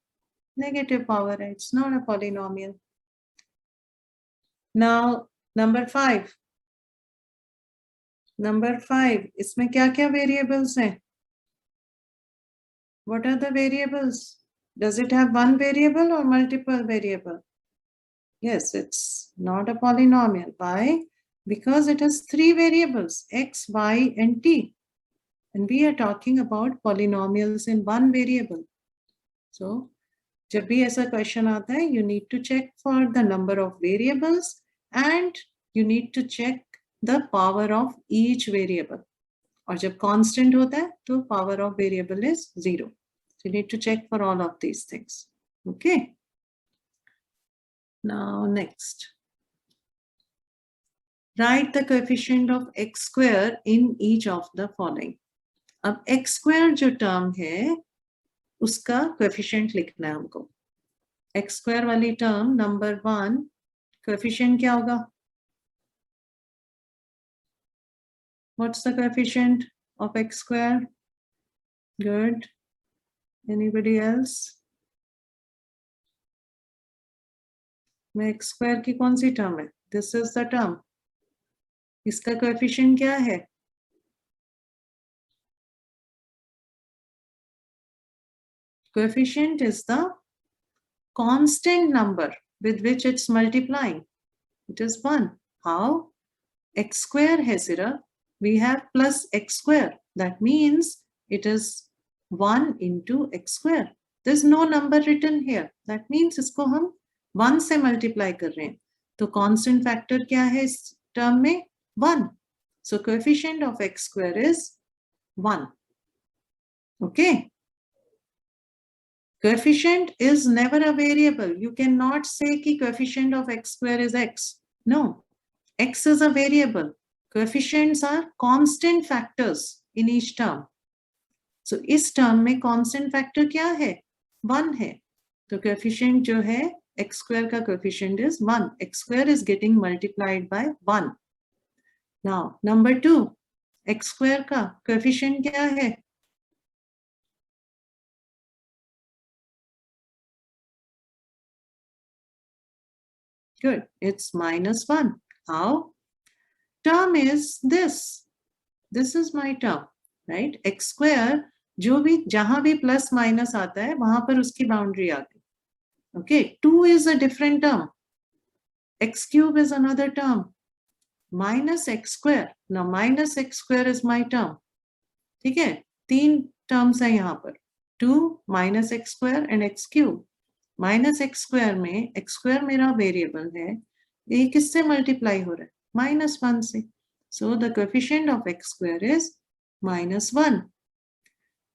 Negative power, it's not a polynomial. Now, number 5. Number 5, इसमें क्या क्या variables हैं? What are the variables? Does it have one variable or multiple variable? Yes, it's not a polynomial. Why? Because it has 3 variables, x, y, and t. And we are talking about polynomials in one variable. So, जब भी ऐसा question आता है, you need to check for the number of variables and you need to check the power of each variable. और जब constant होता है, तो power of variable is 0. So you need to check for all of these things. Okay. Now next. Write the coefficient of x square in each of the following. अब x square जो term है, उसका coefficient लिखना है हमको. x square वाली term number 1, coefficient क्या होगा? What's the coefficient of x square? Good. Anybody else? में x square की कौन सी term है? This is the term. इसका coefficient क्या है? Coefficient is the constant number with which it's multiplying. It is 1. How? X square है सिर्फ. We have plus x square. That means it is 1 into x square. There's no number written here. That means इसको हम 1 से multiply कर रहे हैं. तो constant factor क्या है इस term में? 1. So coefficient of x square is 1. Okay. Coefficient is never a variable. You cannot say कि coefficient of x square is x. No. X is a variable. Coefficients are constant factors in each term. So इस term में constant factor क्या है? 1 है. तो coefficient जो है x square का coefficient is 1. X square is getting multiplied by 1. Now number 2, x square का coefficient क्या है? Good. It's minus 1. How? Term is this. This is my term, right? X square, जो भी जहां भी plus minus आता है, वहां पर उसकी boundary आती है. Okay. 2 is a different term. X cube is another term. Minus x square. Now minus x square is my term. ठीक है? 3 terms है यहाँ पर. 2 minus x square and x cube. Minus x square में x square मेरा variable है. ये किससे multiply हो रहा है? Minus 1 से. So the coefficient of x square is minus 1.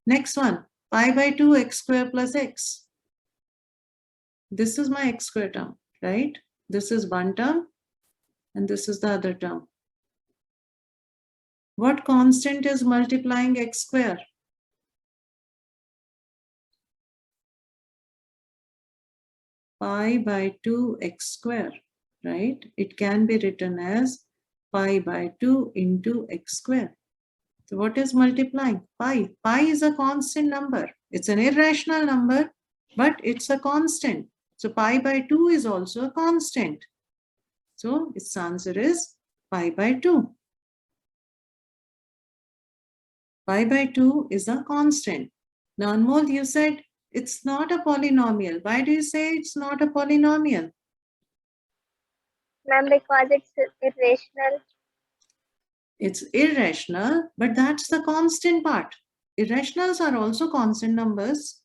Next one, pi by 2 x square plus x. This is my x square term, right? This is one term and this is the other term. What constant is multiplying x square? Pi by 2 x square, right? It can be written as pi by 2 into x square. So what is multiplying? Pi. Pi is a constant number. It's an irrational number, but it's a constant. So pi by 2 is also a constant. So its answer is pi by 2. Pi by 2 is a constant. Now, Anmol, you said it's not a polynomial. Why do you say it's not a polynomial? Ma'am, because it's irrational. It's irrational, but that's the constant part. Irrationals are also constant numbers,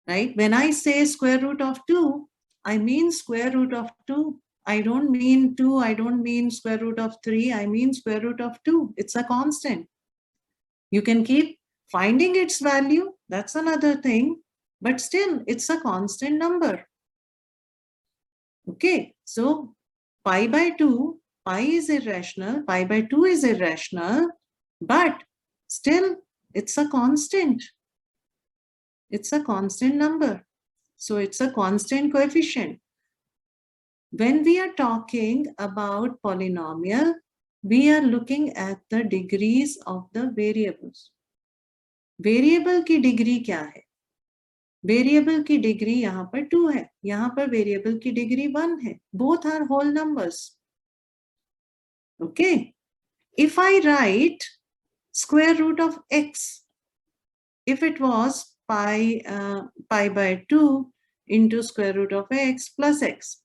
right? When I say square root of 2, I mean square root of 2. I don't mean 2, I don't mean square root of 3, I mean square root of 2. It's a constant. You can keep finding its value, that's another thing, but still it's a constant number. Okay, so pi by 2, pi is irrational, pi by 2 is irrational, but still it's a constant. It's a constant number. So it's a constant coefficient. When we are talking about polynomial, we are looking at the degrees of the variables. Variable की degree क्या है? Variable की degree यहाँ पर 2 है, यहाँ पर variable की डिग्री 1 है. Both are whole numbers. Okay. If I write square root of x, if it was pi by 2 into square root of x plus x,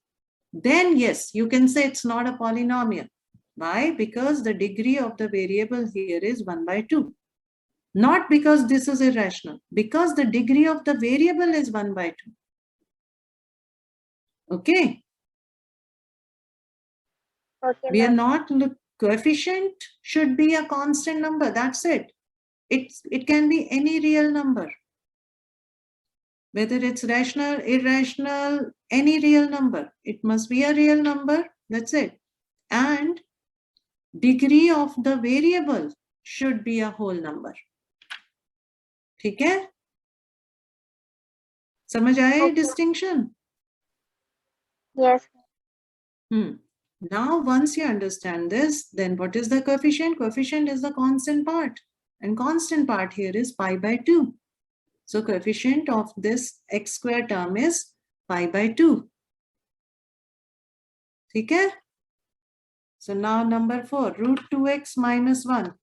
then yes, you can say it's not a polynomial. Why? Because the degree of the variable here is 1 by 2. Not because this is irrational, because the degree of the variable is 1 by 2. Okay? Okay, We are ma'am. not, coefficient should be a constant number, that's it. It can be any real number. Whether it's rational, irrational, any real number. It must be a real number, that's it. And degree of the variable should be a whole number. ठीक है? समझ आए Okay. distinction? Yes. Now, once you understand this, then what is the coefficient? Coefficient is the constant part. And constant part here is pi by 2. So coefficient of this x square term is pi by 2. Okay? So now number 4, root 2x minus 1.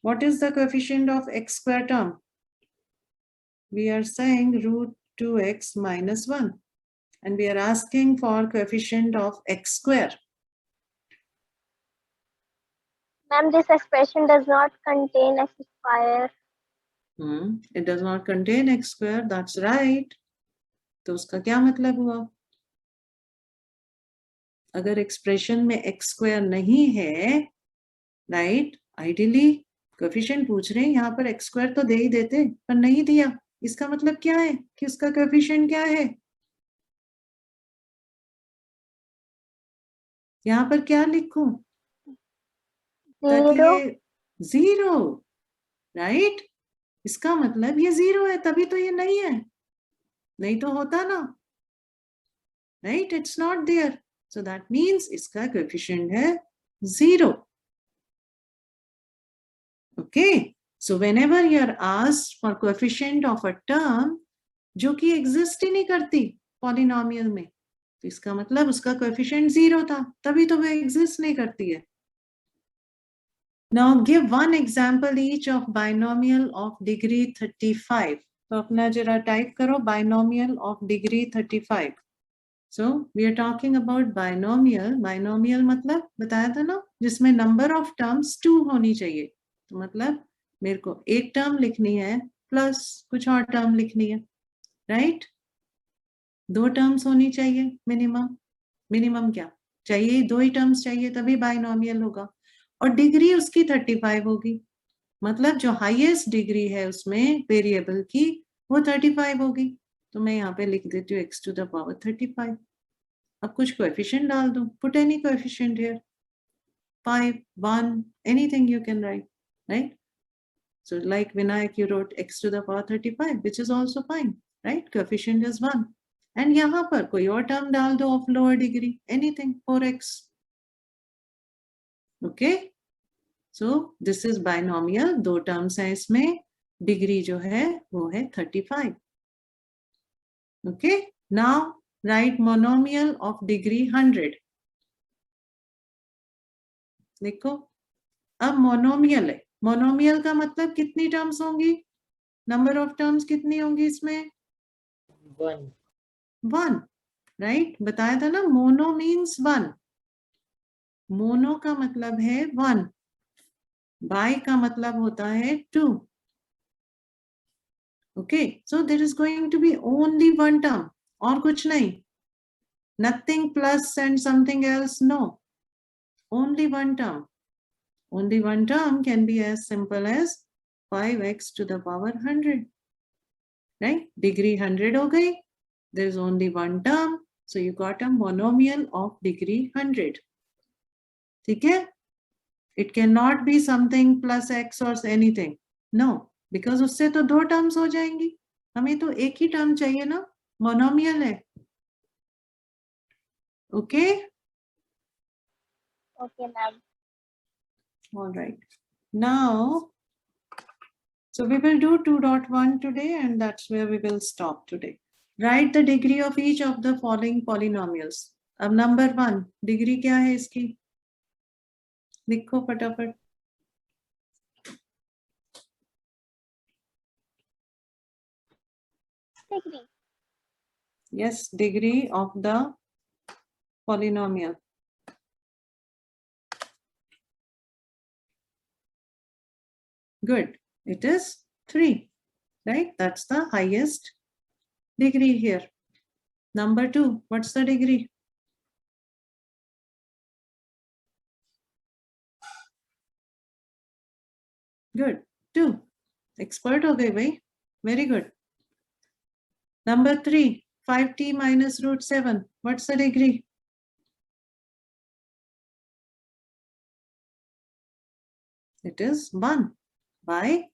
What is the coefficient of x square term? We are saying root 2x minus 1. And we are asking for coefficient of x square. Ma'am, this expression does not contain x square. It does not contain x square, that's right. तो उसका क्या मतलब हुआ? अगर expression में x square नहीं है, right, ideally coefficient पूछ रहे हैं, यहाँ पर x स्क्वायर तो दे ही देते, पर नहीं दिया. इसका मतलब क्या है कि उसका कोएफिशिएंट क्या है? यहाँ पर क्या लिखूं ताकि ये 0, राइट? इसका मतलब ये 0 है, तभी तो ये नहीं है, नहीं तो होता ना, right? It's not there, so that means इसका कोएफिशिएंट है 0. Okay, so whenever you are asked for coefficient of a term जो कि exist ही नहीं करती polynomial में, तो इसका मतलब उसका coefficient 0 था, तभी तो वो exist नहीं करती है. Now give one example each of binomial of degree 35. तो अपना जरा टाइप करो binomial of degree 35. So we are talking about binomial. Binomial मतलब बताया था ना, जिसमें number of terms 2 होनी चाहिए. तो मतलब मेरे को एक टर्म लिखनी है प्लस कुछ और टर्म लिखनी है, राइट? 2 टर्म्स होनी चाहिए मिनिमम. मिनिमम क्या चाहिए? 2 ही टर्म्स चाहिए, तभी बाइनोमियल होगा. और डिग्री उसकी 35 होगी, मतलब जो हाईएस्ट डिग्री है उसमें वेरिएबल की वो 35 होगी. तो मैं यहाँ पे लिख देती हूँ x to the power 35. अब कुछ कोएफिशिएंट डाल दूं, put any coefficient here, 5, 1, anything you can write, right? So like Vinayak, you wrote x to the power 35, which is also fine, right? Coefficient is 1. And यहाँ पर कोई और term डाल दो of lower degree, anything, 4x. Okay? So this is binomial, 2 terms हैं इसमें, degree जो है वो है 35. Okay? Now write monomial of degree 100. देखो, अब मोनोमियल है. मोनोमियल का मतलब कितनी टर्म्स होंगी? नंबर ऑफ टर्म्स कितनी होंगी इसमें? 1, राइट? बताया था ना, मोनो मीन्स 1. मोनो का मतलब है 1, बाई का मतलब होता है 2. Okay, so there is going to be only 1 term, और कुछ नहीं. Nothing plus and something else, no. Only 1 term. Only 1 term can be as simple as 5x to the power 100. Right? Degree 100 हो गई. There is only 1 term. So you got a monomial of degree 100. ठीक है? It cannot be something plus x or anything. No, because उससे तो दो terms हो जाएंगी. हमें तो एक ही टर्म चाहिए ना. मोनोमियल है. Okay? Okay, ma'am. All right. Now, so we will do 2.1 today, and that's where we will stop today. Write the degree of each of the following polynomials. अब number 1, degree क्या है इसकी? लिखो फटाफट. Degree. Yes, degree of the polynomial. Good. It is 3, right? That's the highest degree here. Number 2, what's the degree? Good. 2. Expert हो गए भाई. Very good. Number 3, 5t minus root 7. What's the degree? It is 1. Why?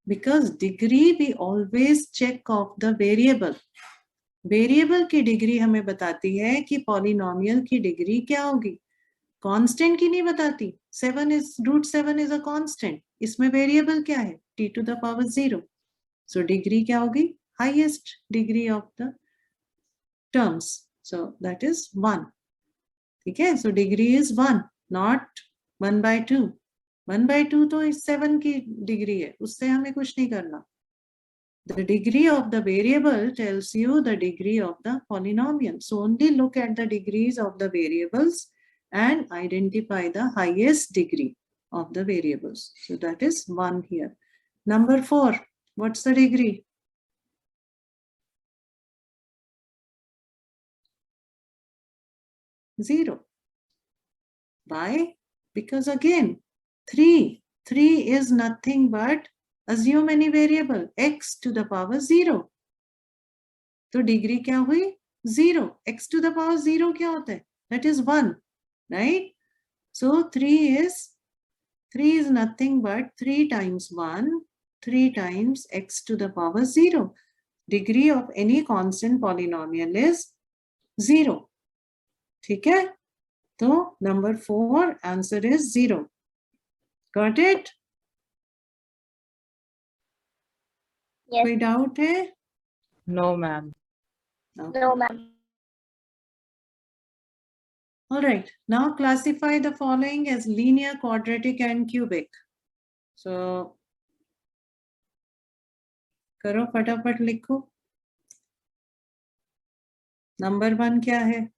Because degree we always check of the variable. Variable की degree हमें बताती है कि polynomial की degree क्या होगी. Constant की नहीं बताती. 7 is root 7 is a constant. इसमें variable क्या है? t to the power 0. So degree क्या होगी? Highest degree of the terms. So that is 1. Okay, so degree is 1, not 1 by 2. 1 by 2 तो 7 की degree है, उससे हमें कुछ नहीं करना. The degree of the variable tells you the degree of the polynomial. So only look at the degrees of the variables and identify the highest degree of the variables. So that is 1 here. Number 4, what's the degree? Zero. Why? Because again, 3 is nothing but assume any variable x to the power 0. तो degree क्या हुई? 0. x to the power 0 क्या होता है? That is 1, right? So 3 is nothing but 3 times 1, 3 times x to the power 0. Degree of any constant polynomial is 0. ठीक है? तो number 4 answer is 0. Got it? Yes. कोई डाउट है? No, ma'am. No, ma'am. All right. Now classify the following as linear, quadratic, and cubic. So, करो फटाफट लिखो. Number 1 क्या है?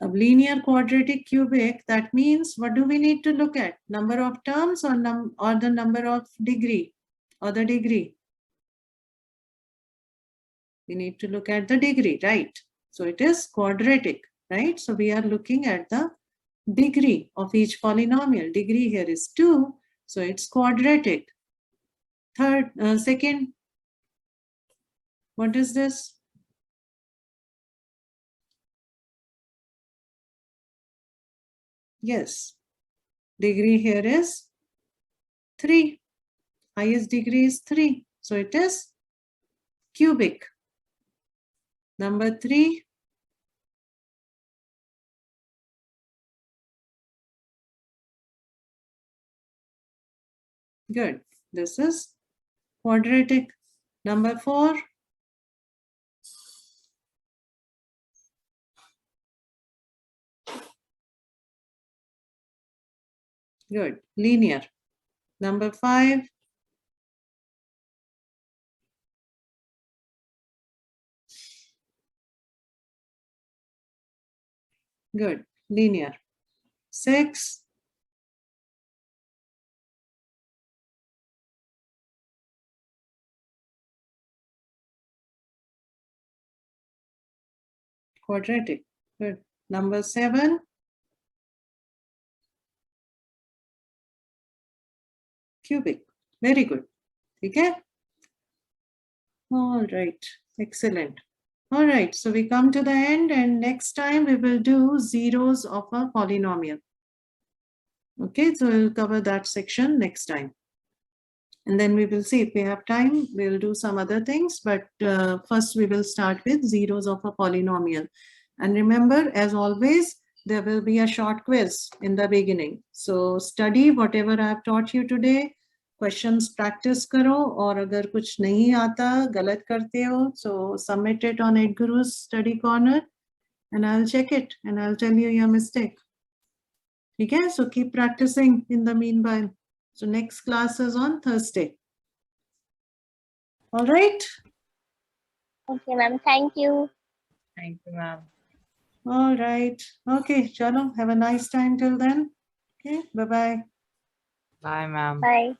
अब linear, quadratic, cubic, that means what do we need to look at? Number of terms or the number of degree or the degree? We need to look at the degree, right? So it is quadratic, right? So we are looking at the degree of each polynomial. Degree here is 2, so it's quadratic. Second, what is this? Yes, degree here is 3. Highest degree is 3. So it is cubic. Number 3. Good. This is quadratic. Number 4. Good. Linear. Number 5. Good. Linear. 6. Quadratic. Good. Number 7. Cubic. Very good. Okay. All right. Excellent. All right, so we come to the end, and next time we will do zeros of a polynomial. Okay, so we'll cover that section next time. And then we will see if we have time, we'll do some other things, but first we will start with zeros of a polynomial. And remember, as always, there will be a short quiz in the beginning. So study whatever I have taught you today. Questions practice karo, और अगर कुछ नहीं आता, गलत करते हो, so submit it on EdGuru's study corner, and I'll check it and I'll tell you your mistake. Okay, so keep practicing in the meanwhile. So next class is on Thursday. All right. Okay, ma'am. Thank you. Thank you, ma'am. All right. Okay, chalo. Have a nice time till then. Okay, bye-bye. Bye, ma'am. Bye.